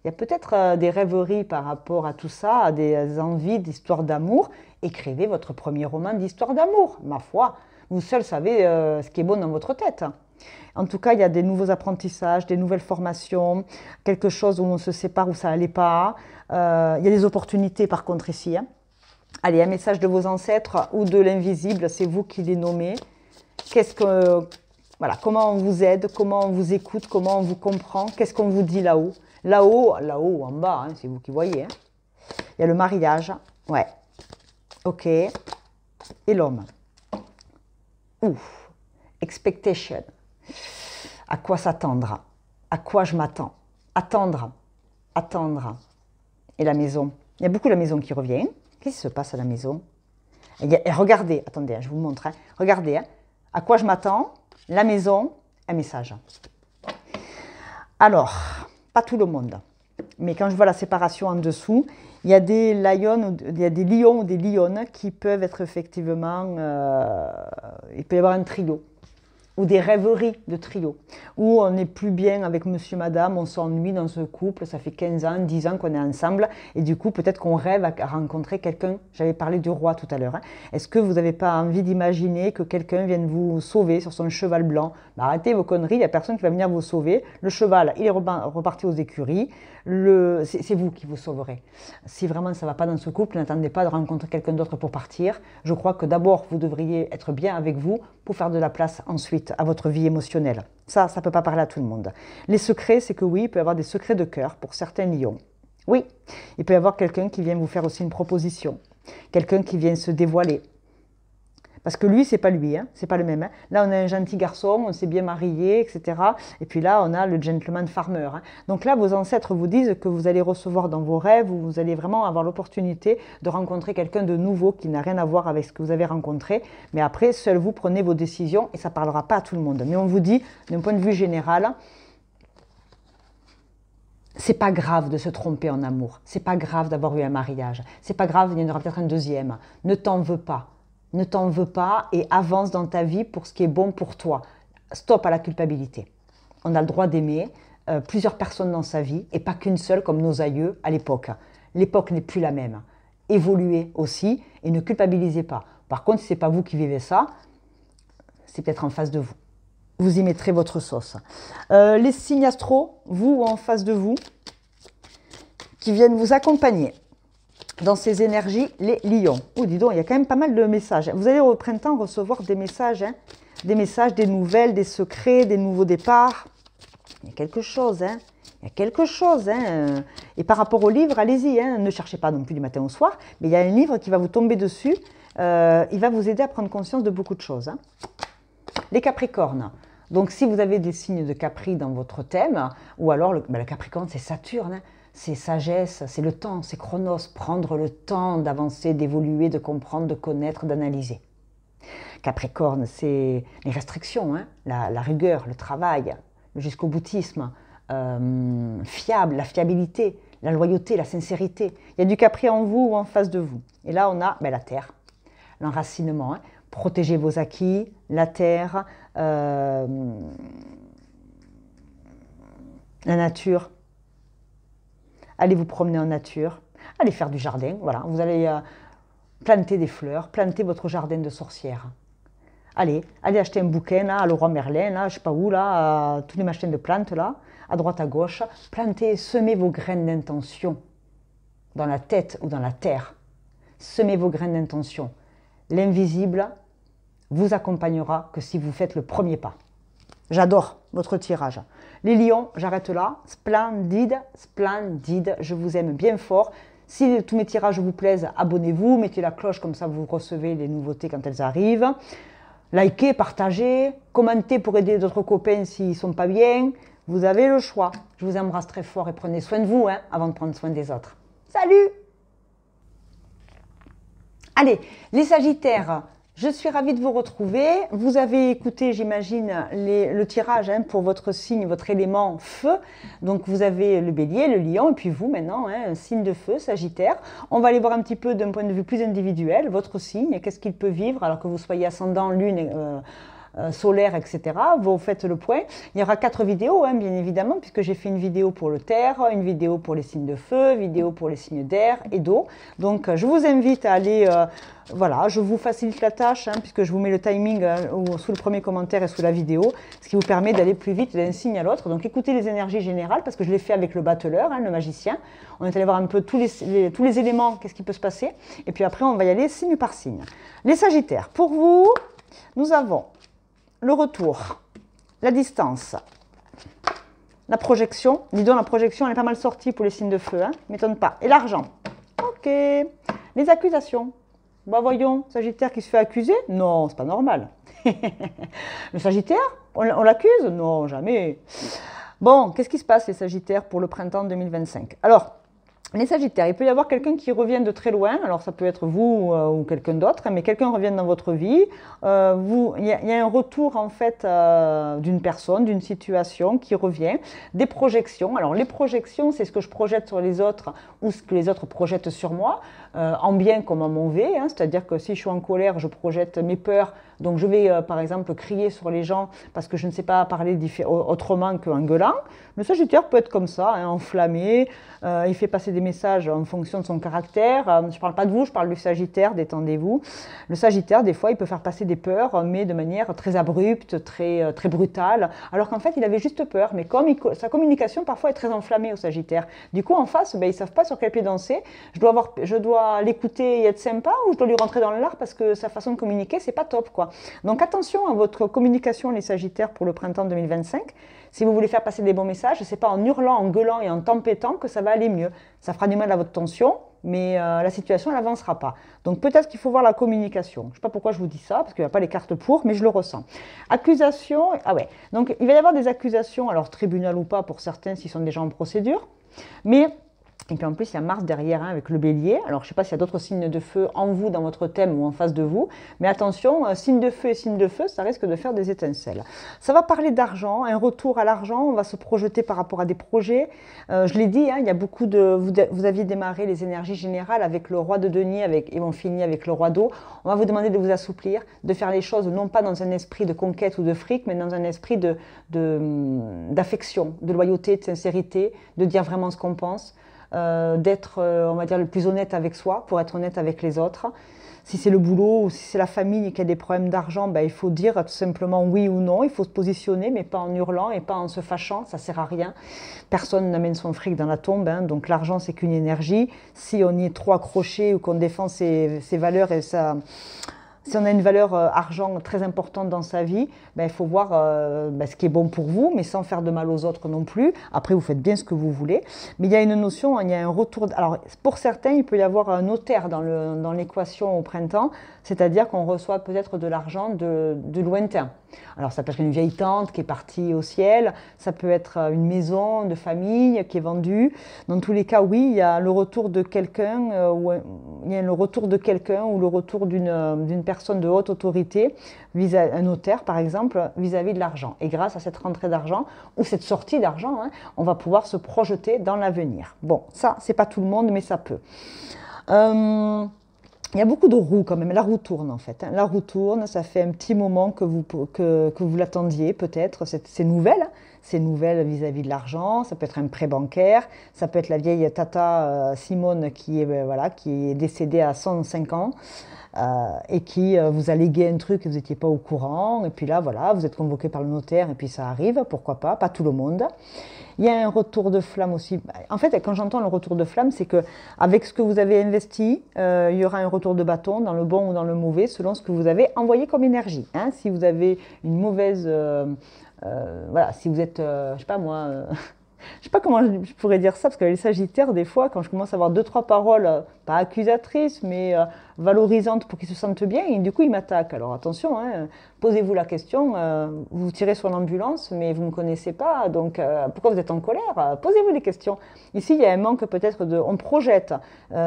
Il y a peut-être des rêveries par rapport à tout ça, des envies d'histoire d'amour. Écrivez votre premier roman d'histoire d'amour, ma foi. Vous seul savez ce qui est bon dans votre tête. En tout cas, il y a des nouveaux apprentissages, des nouvelles formations, quelque chose où on se sépare, où ça n'allait pas. Il y a des opportunités par contre ici. Hein. Allez, un message de vos ancêtres ou de l'invisible, c'est vous qui les nommez. Voilà, comment on vous aide, comment on vous écoute, comment on vous comprend, qu'est-ce qu'on vous dit là-haut. Là-haut, en bas, hein, c'est vous qui voyez. Hein. Il y a le mariage, ouais, ok, et l'homme. Ouf, expectation, à quoi s'attendre, à quoi je m'attends, attendre, et la maison. Il y a beaucoup la maison qui revient. Qu'est-ce qui se passe à la maison? Et regardez, attendez, hein, je vous montre, hein. Regardez, hein, à quoi je m'attends, la maison, un message. Alors, pas tout le monde, mais quand je vois la séparation en dessous, il y a des lions, il y a des lions ou des lionnes qui peuvent être effectivement, il peut y avoir un trio, ou des rêveries de trio, où on n'est plus bien avec monsieur, madame, on s'ennuie dans ce couple, ça fait 15 ans, 10 ans qu'on est ensemble, et du coup peut-être qu'on rêve à rencontrer quelqu'un, j'avais parlé du roi tout à l'heure, hein. Est-ce que vous n'avez pas envie d'imaginer que quelqu'un vienne vous sauver sur son cheval blanc? Bah, arrêtez vos conneries, il n'y a personne qui va venir vous sauver, le cheval il est reparti aux écuries, c'est vous qui vous sauverez. Si vraiment ça ne va pas dans ce couple, n'attendez pas de rencontrer quelqu'un d'autre pour partir. Je crois que d'abord vous devriez être bien avec vous pour faire de la place ensuite à votre vie émotionnelle. Ça ne peut pas parler à tout le monde. Les secrets, c'est que oui, il peut y avoir des secrets de cœur pour certains lions. Oui, il peut y avoir quelqu'un qui vient vous faire aussi une proposition, quelqu'un qui vient se dévoiler. Parce que lui, c'est pas lui, hein, c'est pas le même. Hein. Là, on a un gentil garçon, on s'est bien marié, etc. Et puis là, on a le gentleman farmer. Hein. Donc là, vos ancêtres vous disent que vous allez recevoir dans vos rêves, ou vous allez vraiment avoir l'opportunité de rencontrer quelqu'un de nouveau qui n'a rien à voir avec ce que vous avez rencontré. Mais après, seul vous prenez vos décisions et ça ne parlera pas à tout le monde. Mais on vous dit, d'un point de vue général, c'est pas grave de se tromper en amour. C'est pas grave d'avoir eu un mariage. C'est pas grave, il y en aura peut-être un deuxième. Ne t'en veux pas. Ne t'en veux pas et avance dans ta vie pour ce qui est bon pour toi. Stop à la culpabilité. On a le droit d'aimer plusieurs personnes dans sa vie et pas qu'une seule comme nos aïeux à l'époque. L'époque n'est plus la même. Évoluez aussi et ne culpabilisez pas. Par contre, si ce n'est pas vous qui vivez ça, c'est peut-être en face de vous. Vous y mettrez votre sauce. Les signes astro, vous en face de vous, qui viennent vous accompagner dans ces énergies, les lions. Oh, dis donc, il y a quand même pas mal de messages. Vous allez au printemps recevoir des messages, hein, des nouvelles, des secrets, des nouveaux départs. Il y a quelque chose, hein. Il y a quelque chose. Hein. Et par rapport au livre, allez-y, hein, ne cherchez pas non plus du matin au soir, mais il y a un livre qui va vous tomber dessus. Il va vous aider à prendre conscience de beaucoup de choses. Hein. Les Capricornes. Donc, si vous avez des signes de Capri dans votre thème, ou alors le Capricorne, c'est Saturne, hein, c'est sagesse, c'est le temps, c'est Chronos, prendre le temps d'avancer, d'évoluer, de comprendre, de connaître, d'analyser. Capricorne, c'est les restrictions, hein, la rigueur, le travail, le jusqu'au boutisme, fiable, la fiabilité, la loyauté, la sincérité. Il y a du Capri en vous ou en face de vous. Et là, on a la terre, l'enracinement. Hein. Protégez vos acquis, la terre, la nature. Allez vous promener en nature, allez faire du jardin. Voilà, vous allez planter des fleurs, planter votre jardin de sorcière. Allez acheter un bouquin là, à Leroy Merlin, là, je sais pas où, là, tous les machins de plantes là, à droite à gauche. Plantez, semez vos graines d'intention dans la tête ou dans la terre. Semez vos graines d'intention. L'invisible vous accompagnera que si vous faites le premier pas. J'adore votre tirage. Les lions, j'arrête là. Splendide, splendide. Je vous aime bien fort. Si tous mes tirages vous plaisent, abonnez-vous, mettez la cloche, comme ça vous recevez les nouveautés quand elles arrivent. Likez, partagez, commentez pour aider d'autres copains s'ils ne sont pas bien. Vous avez le choix. Je vous embrasse très fort et prenez soin de vous hein, avant de prendre soin des autres. Salut! Allez, les Sagittaires, je suis ravie de vous retrouver. Vous avez écouté, j'imagine, le tirage hein, pour votre signe, votre élément feu. Donc, vous avez le bélier, le lion, et puis vous, maintenant, hein, un signe de feu, Sagittaire. On va aller voir un petit peu d'un point de vue plus individuel, votre signe, qu'est-ce qu'il peut vivre, alors que vous soyez ascendant, lune, solaire, etc. Vous faites le point. Il y aura 4 vidéos, hein, bien évidemment, puisque j'ai fait une vidéo pour le terre, une vidéo pour les signes de feu, une vidéo pour les signes d'air et d'eau. Donc, je vous invite à aller... voilà, je vous facilite la tâche, hein, puisque je vous mets le timing sous le premier commentaire et sous la vidéo, ce qui vous permet d'aller plus vite d'un signe à l'autre. Donc, écoutez les énergies générales, parce que je l'ai fait avec le battleur, hein, le magicien. On est allé voir un peu tous les éléments, qu'est-ce qui peut se passer. Et puis après, on va y aller signe par signe. Les Sagittaires, pour vous, nous avons... le retour, la distance, la projection. Dis donc, la projection, elle est pas mal sortie pour les signes de feu, hein, m'étonne pas. Et l'argent. Ok. Les accusations. Bah voyons, Sagittaire qui se fait accuser? Non, c'est pas normal. Le Sagittaire, on l'accuse? Non, jamais. Bon, qu'est-ce qui se passe les Sagittaires pour le printemps 2025? Alors, les Sagittaires, il peut y avoir quelqu'un qui revient de très loin, alors ça peut être vous ou quelqu'un d'autre, mais quelqu'un revient dans votre vie. Il y a un retour en fait d'une personne, d'une situation qui revient, des projections. Alors les projections, c'est ce que je projette sur les autres ou ce que les autres projettent sur moi, en bien comme en mauvais. Hein, c'est-à-dire que si je suis en colère, je projette mes peurs. Donc je vais par exemple crier sur les gens parce que je ne sais pas parler autrement qu'en gueulant. Le Sagittaire peut être comme ça, hein, enflammé, il fait passer des messages en fonction de son caractère. Je ne parle pas de vous, je parle du Sagittaire, détendez-vous. Le Sagittaire, des fois, il peut faire passer des peurs, mais de manière très abrupte, très brutale, alors qu'en fait, il avait juste peur. Mais comme sa communication, parfois, est très enflammée au Sagittaire. Du coup, en face, ils ne savent pas sur quel pied danser. Je dois l'écouter et être sympa, ou je dois lui rentrer dans l'art parce que sa façon de communiquer, c'est pas top, quoi. Donc, attention à votre communication, les Sagittaires, pour le printemps 2025. Si vous voulez faire passer des bons messages, ce n'est pas en hurlant, en gueulant et en tempêtant que ça va aller mieux. Ça fera du mal à votre tension, mais la situation, elle n'avancera pas. Donc peut-être qu'il faut voir la communication. Je ne sais pas pourquoi je vous dis ça, parce qu'il n'y a pas les cartes pour, mais je le ressens. Accusation, ah ouais. Donc il va y avoir des accusations, alors tribunal ou pas pour certains s'ils sont déjà en procédure, mais... Et puis en plus, il y a Mars derrière hein, avec le bélier. Alors, je ne sais pas s'il y a d'autres signes de feu en vous, dans votre thème ou en face de vous. Mais attention, signe de feu et signe de feu, ça risque de faire des étincelles. Ça va parler d'argent, un retour à l'argent. On va se projeter par rapport à des projets. Je l'ai dit, hein, il y a beaucoup de... Vous aviez démarré les énergies générales avec le roi de denier et on finit avec le roi d'eau. On va vous demander de vous assouplir, de faire les choses non pas dans un esprit de conquête ou de fric, mais dans un esprit d'affection, de loyauté, de sincérité, de dire vraiment ce qu'on pense. D'être, on va dire, le plus honnête avec soi pour être honnête avec les autres. Si c'est le boulot ou si c'est la famille qui a des problèmes d'argent, il faut dire tout simplement oui ou non. Il faut se positionner, mais pas en hurlant et pas en se fâchant. Ça ne sert à rien. Personne n'amène son fric dans la tombe. Hein, donc l'argent, c'est qu'une énergie. Si on y est trop accroché ou qu'on défend ses valeurs et Si on a une valeur argent très importante dans sa vie, ben, il faut voir ce qui est bon pour vous, mais sans faire de mal aux autres non plus. Après, vous faites bien ce que vous voulez. Mais il y a une notion, il y a un retour. Alors, pour certains, il peut y avoir un notaire dans l'équation au printemps, c'est-à-dire qu'on reçoit peut-être de l'argent de lointain. Alors, ça peut être une vieille tante qui est partie au ciel, ça peut être une maison de famille qui est vendue. Dans tous les cas, oui, il y a le retour de quelqu'un, ou le retour d'une personne de haute autorité, un notaire par exemple, vis-à-vis de l'argent. Et grâce à cette rentrée d'argent ou cette sortie d'argent, hein, on va pouvoir se projeter dans l'avenir. Bon, ça, c'est pas tout le monde, mais ça peut. Il y a beaucoup de roues quand même, la roue tourne en fait. La roue tourne, ça fait un petit moment que vous l'attendiez peut-être, c'est nouvelle. C'est nouvelle vis-à-vis de l'argent, ça peut être un prêt bancaire, ça peut être la vieille tata Simone qui est décédée à 105 ans et qui vous a légué un truc et vous n'étiez pas au courant. Et puis là, voilà, vous êtes convoqué par le notaire et puis ça arrive, pourquoi pas tout le monde. Il y a un retour de flamme aussi. En fait, quand j'entends le retour de flamme, c'est qu'avec ce que vous avez investi, il y aura un retour de bâton dans le bon ou dans le mauvais, selon ce que vous avez envoyé comme énergie. Hein. Si vous avez une mauvaise... voilà, si vous êtes, je sais pas moi... je sais pas comment je pourrais dire ça, parce que les Sagittaires, des fois, quand je commence à avoir 2-3 paroles, pas accusatrices, mais valorisantes pour qu'ils se sentent bien, et du coup, ils m'attaquent. Alors attention, hein, posez-vous la question, vous tirez sur l'ambulance, mais vous ne me connaissez pas, donc pourquoi vous êtes en colère? Posez-vous des questions. Ici, il y a un manque peut-être on projette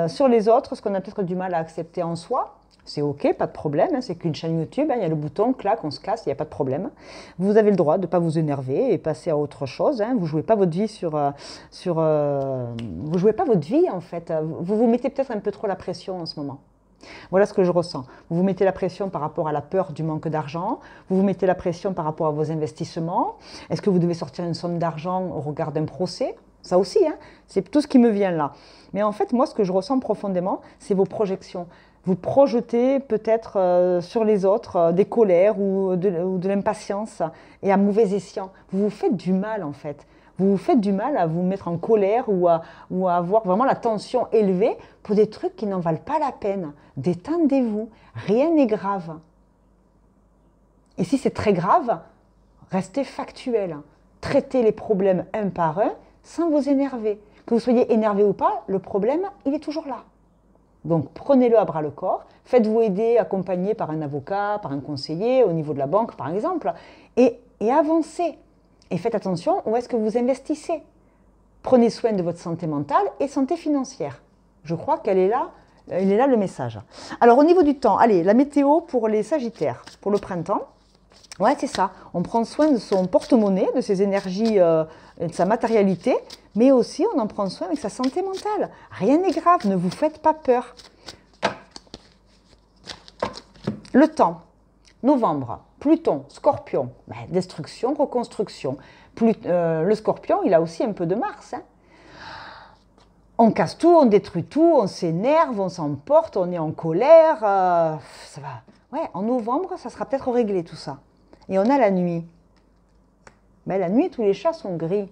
sur les autres ce qu'on a peut-être du mal à accepter en soi. C'est ok, pas de problème, hein, c'est qu'une chaîne YouTube, hein, il y a le bouton, clac, on se casse, il n'y a pas de problème. Vous avez le droit de ne pas vous énerver et passer à autre chose. Hein, vous ne jouez pas votre vie vous jouez pas votre vie en fait. Vous vous mettez peut-être un peu trop la pression en ce moment. Voilà ce que je ressens. Vous vous mettez la pression par rapport à la peur du manque d'argent. Vous vous mettez la pression par rapport à vos investissements. Est-ce que vous devez sortir une somme d'argent au regard d'un procès? Ça aussi, hein, c'est tout ce qui me vient là. Mais en fait, moi, ce que je ressens profondément, c'est vos projections. Vous projetez peut-être sur les autres des colères ou de l'impatience et à mauvais escient. Vous vous faites du mal en fait. Vous vous faites du mal à vous mettre en colère ou à avoir vraiment la tension élevée pour des trucs qui n'en valent pas la peine. Détendez-vous, rien n'est grave. Et si c'est très grave, restez factuel. Traitez les problèmes un par un sans vous énerver. Que vous soyez énervé ou pas, le problème, il est toujours là. Donc prenez-le à bras le corps, faites-vous aider, accompagner par un avocat, par un conseiller, au niveau de la banque par exemple, et avancez. Et faites attention où est-ce que vous investissez. Prenez soin de votre santé mentale et santé financière. Je crois qu'elle est là, il est là le message. Alors au niveau du temps, allez, la météo pour les Sagittaires, pour le printemps. Ouais, c'est ça. On prend soin de son porte-monnaie, de ses énergies et de sa matérialité, mais aussi on en prend soin avec sa santé mentale. Rien n'est grave, ne vous faites pas peur. Le temps, novembre, Pluton, Scorpion, destruction, reconstruction. Le Scorpion, il a aussi un peu de Mars. Hein. On casse tout, on détruit tout, on s'énerve, on s'emporte, on est en colère. Ça va. Ouais, en novembre, ça sera peut-être réglé tout ça. Et on a la nuit. Ben, la nuit, tous les chats sont gris.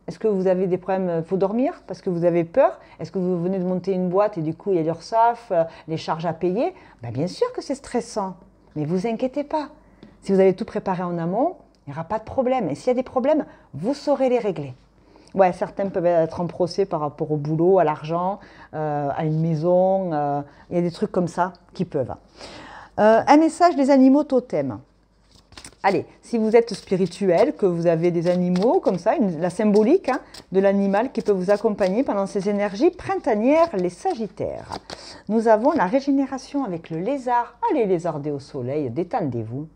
Est-ce que vous avez des problèmes? Il faut dormir parce que vous avez peur? Est-ce que vous venez de monter une boîte et du coup il y a l'URSSAF, les charges à payer? Ben, bien sûr que c'est stressant, mais vous inquiétez pas. Si vous avez tout préparé en amont, il n'y aura pas de problème. Et s'il y a des problèmes, vous saurez les régler. Ouais, certains peuvent être en procès par rapport au boulot, à l'argent, à une maison. Il y a des trucs comme ça qui peuvent. Un message des animaux totems. Allez, si vous êtes spirituel, que vous avez des animaux comme ça, la symbolique de l'animal qui peut vous accompagner pendant ces énergies printanières, les Sagittaires. Nous avons la régénération avec le lézard. Allez, lézardez au soleil, détendez-vous.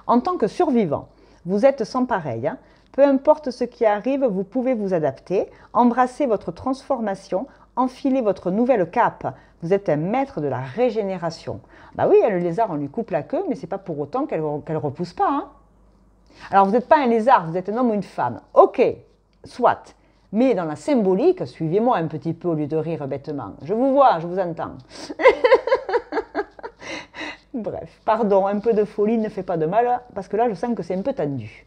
En tant que survivant, vous êtes sans pareil. Peu importe ce qui arrive, vous pouvez vous adapter, embrasser votre transformation, enfiler votre nouvelle cape. Vous êtes un maître de la régénération. Bah oui, le lézard, on lui coupe la queue, mais ce n'est pas pour autant qu'elle ne repousse pas. Hein. Alors, vous n'êtes pas un lézard, vous êtes un homme ou une femme. Ok, soit. Mais dans la symbolique, suivez-moi un petit peu au lieu de rire bêtement. Je vous vois, je vous entends. Bref, pardon, un peu de folie ne fait pas de mal, parce que là, je sens que c'est un peu tendu.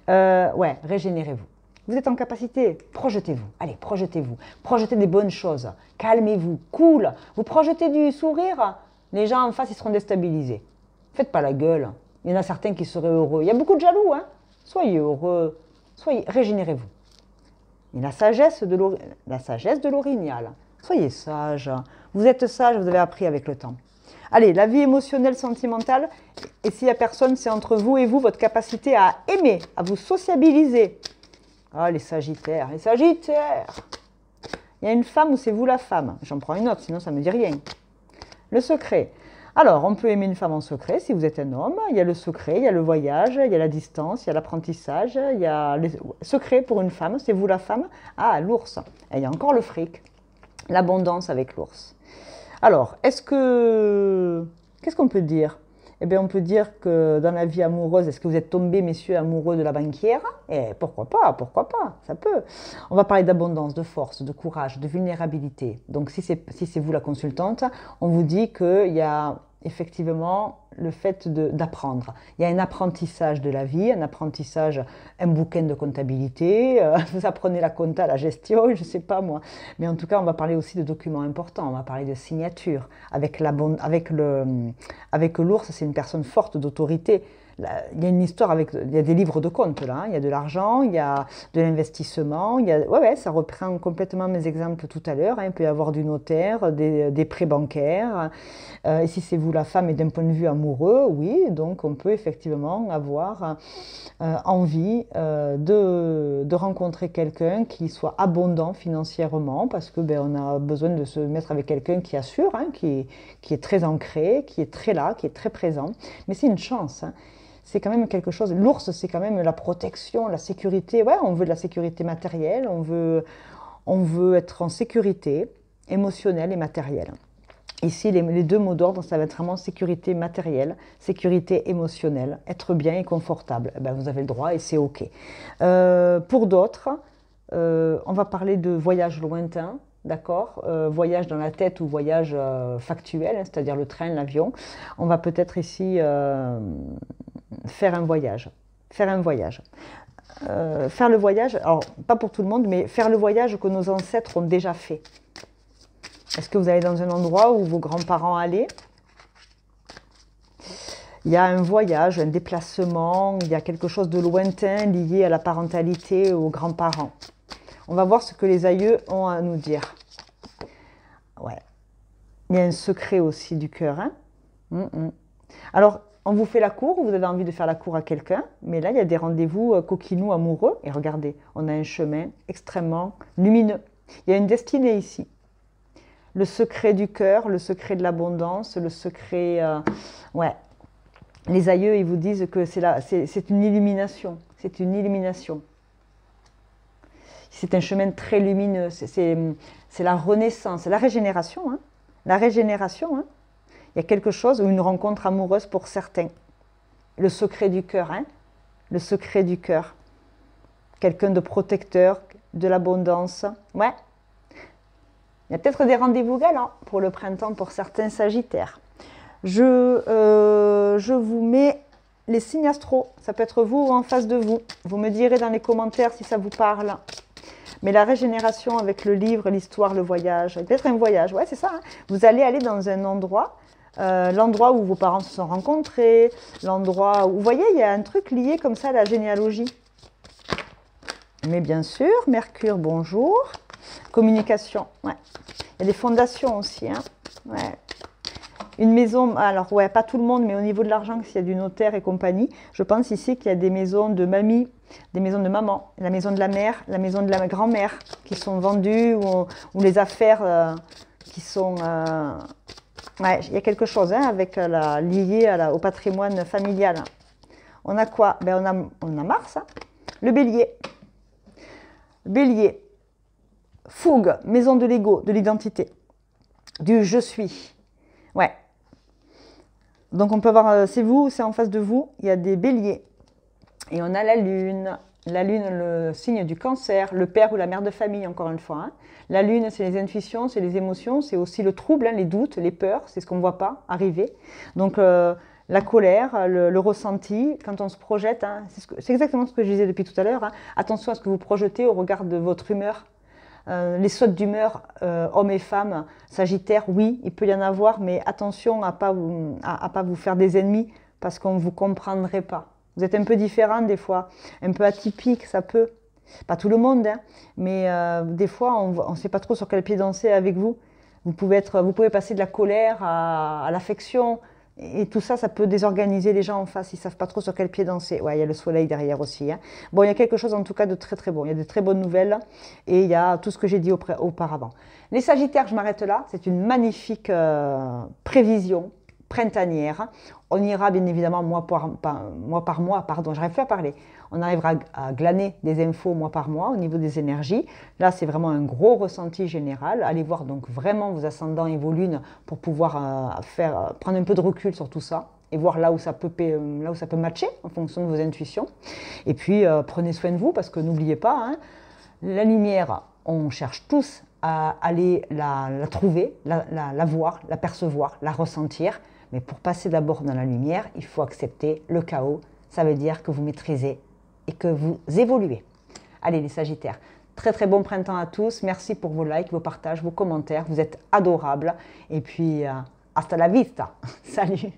Ouais, régénérez-vous. Vous êtes en capacité, projetez-vous. Allez, projetez-vous. Projetez des bonnes choses. Calmez-vous, cool. Vous projetez du sourire, les gens en face, ils seront déstabilisés. Faites pas la gueule. Il y en a certains qui seraient heureux. Il y a beaucoup de jaloux, hein. Soyez heureux. Soyez, régénérez-vous. Et la sagesse de l'orignal. Soyez sage. Vous êtes sage, vous avez appris avec le temps. Allez, la vie émotionnelle, sentimentale. Et s'il n'y a personne, c'est entre vous et vous, votre capacité à aimer, à vous sociabiliser. Ah, les sagittaires, les sagittaires. Il y a une femme ou c'est vous la femme? J'en prends une autre, sinon ça ne me dit rien. Le secret. Alors, on peut aimer une femme en secret si vous êtes un homme. Il y a le secret, il y a le voyage, il y a la distance, il y a l'apprentissage, il y a le secret pour une femme, c'est vous la femme. Ah, l'ours. Et il y a encore le fric, l'abondance avec l'ours. Alors, qu'est-ce qu'on peut dire? Eh bien, on peut dire que dans la vie amoureuse, est-ce que vous êtes tombés, messieurs, amoureux de la banquière? Eh, pourquoi pas, ça peut. On va parler d'abondance, de force, de courage, de vulnérabilité. Donc, si c'est vous la consultante, on vous dit qu'il y a effectivement le fait d'apprendre. Il y a un apprentissage de la vie, un apprentissage, un bouquin de comptabilité, vous apprenez la compta, la gestion, je ne sais pas moi. Mais en tout cas, on va parler aussi de documents importants, on va parler de signatures. Avec l'ours, c'est une personne forte d'autorité. Il y a une histoire il y a des livres de comptes là, hein. Il y a de l'argent, il y a de l'investissement, ouais, ça reprend complètement mes exemples tout à l'heure, hein. Il peut y avoir du notaire, des prêts bancaires, et si c'est vous la femme et d'un point de vue amoureux, oui, donc on peut effectivement avoir envie de rencontrer quelqu'un qui soit abondant financièrement, parce que on a besoin de se mettre avec quelqu'un qui assure, hein, qui est très ancré, qui est très là, qui est très présent, mais c'est une chance, hein. C'est quand même quelque chose. L'ours, c'est quand même la protection, la sécurité. Ouais, on veut de la sécurité matérielle, on veut être en sécurité émotionnelle et matérielle. Ici, les deux mots d'ordre, ça va être vraiment sécurité matérielle, sécurité émotionnelle, être bien et confortable. Vous avez le droit et c'est OK. Pour d'autres, on va parler de voyage lointain. D'accord, voyage dans la tête ou voyage factuel, hein, c'est-à-dire le train, l'avion. On va peut-être ici faire un voyage. Faire le voyage, alors pas pour tout le monde, mais faire le voyage que nos ancêtres ont déjà fait. Est-ce que vous allez dans un endroit où vos grands-parents allaient? Il y a un voyage, un déplacement, il y a quelque chose de lointain lié à la parentalité, aux grands-parents. On va voir ce que les aïeux ont à nous dire. Ouais. Il y a un secret aussi du cœur, hein. Alors, on vous fait la cour, vous avez envie de faire la cour à quelqu'un, mais là, il y a des rendez-vous coquinous amoureux. Et regardez, on a un chemin extrêmement lumineux. Il y a une destinée ici. Le secret du cœur, le secret de l'abondance, le secret... ouais. Les aïeux, ils vous disent que c'est une illumination. C'est une illumination. C'est un chemin très lumineux. C'est la renaissance, la régénération. Hein. La régénération, hein. Il y a quelque chose, ou une rencontre amoureuse pour certains. Le secret du cœur, hein. Le secret du cœur. Quelqu'un de protecteur, de l'abondance. Ouais. Il y a peut-être des rendez-vous galants pour le printemps pour certains sagittaires. Je vous mets les signes astro. Ça peut être vous ou en face de vous. Vous me direz dans les commentaires si ça vous parle. Mais la régénération avec le livre, l'histoire, le voyage, peut-être un voyage, ouais, c'est ça. Hein. Vous allez aller dans un endroit, l'endroit où vos parents se sont rencontrés, l'endroit où, vous voyez, il y a un truc lié comme ça à la généalogie. Mais bien sûr, Mercure, bonjour. Communication, ouais. Il y a des fondations aussi, hein. Ouais. Une maison, alors ouais, pas tout le monde, mais au niveau de l'argent, s'il y a du notaire et compagnie, je pense ici qu'il y a des maisons de mamie, des maisons de maman, la maison de la mère, la maison de la grand-mère qui sont vendues, ou les affaires qui sont... ouais, il y a quelque chose hein, avec lié au patrimoine familial. On a quoi? On a Mars, hein. Le bélier. Bélier. Fougue, maison de l'ego, de l'identité, du je suis. Ouais. Donc on peut voir, c'est vous, c'est en face de vous, il y a des béliers. Et on a la lune, le signe du cancer, le père ou la mère de famille, encore une fois. Hein. La lune, c'est les intuitions, c'est les émotions, c'est aussi le trouble, hein, les doutes, les peurs, c'est ce qu'on ne voit pas arriver. Donc la colère, le ressenti, quand on se projette, hein, c'est exactement ce que je disais depuis tout à l'heure. Hein. Attention à ce que vous projetez au regard de votre humeur. Les sautes d'humeur, hommes et femmes, Sagittaire, oui, il peut y en avoir, mais attention à pas vous faire des ennemis parce qu'on ne vous comprendrait pas. Vous êtes un peu différent des fois, un peu atypique, ça peut. Pas tout le monde, hein, mais des fois, on ne sait pas trop sur quel pied danser avec vous. Vous pouvez passer de la colère à l'affection. Et tout ça, ça peut désorganiser les gens en face. Ils ne savent pas trop sur quel pied danser. Ouais, il y a le soleil derrière aussi, hein. Bon, il y a quelque chose en tout cas de très très bon. Il y a de très bonnes nouvelles et il y a tout ce que j'ai dit auparavant. Les Sagittaires, je m'arrête là. C'est une magnifique prévision printanière. On ira bien évidemment mois par mois, pardon, j'arrive plus à parler. On arrivera à glaner des infos mois par mois au niveau des énergies. Là, c'est vraiment un gros ressenti général. Allez voir donc vraiment vos ascendants et vos lunes pour pouvoir prendre un peu de recul sur tout ça et voir là où ça peut matcher en fonction de vos intuitions. Et puis, prenez soin de vous parce que n'oubliez pas, hein, la lumière, on cherche tous à aller la trouver, la voir, la percevoir, la ressentir. Mais pour passer d'abord dans la lumière, il faut accepter le chaos. Ça veut dire que vous maîtrisez et que vous évoluez. Allez les Sagittaires, très très bon printemps à tous. Merci pour vos likes, vos partages, vos commentaires. Vous êtes adorables. Et puis, hasta la vista. Salut.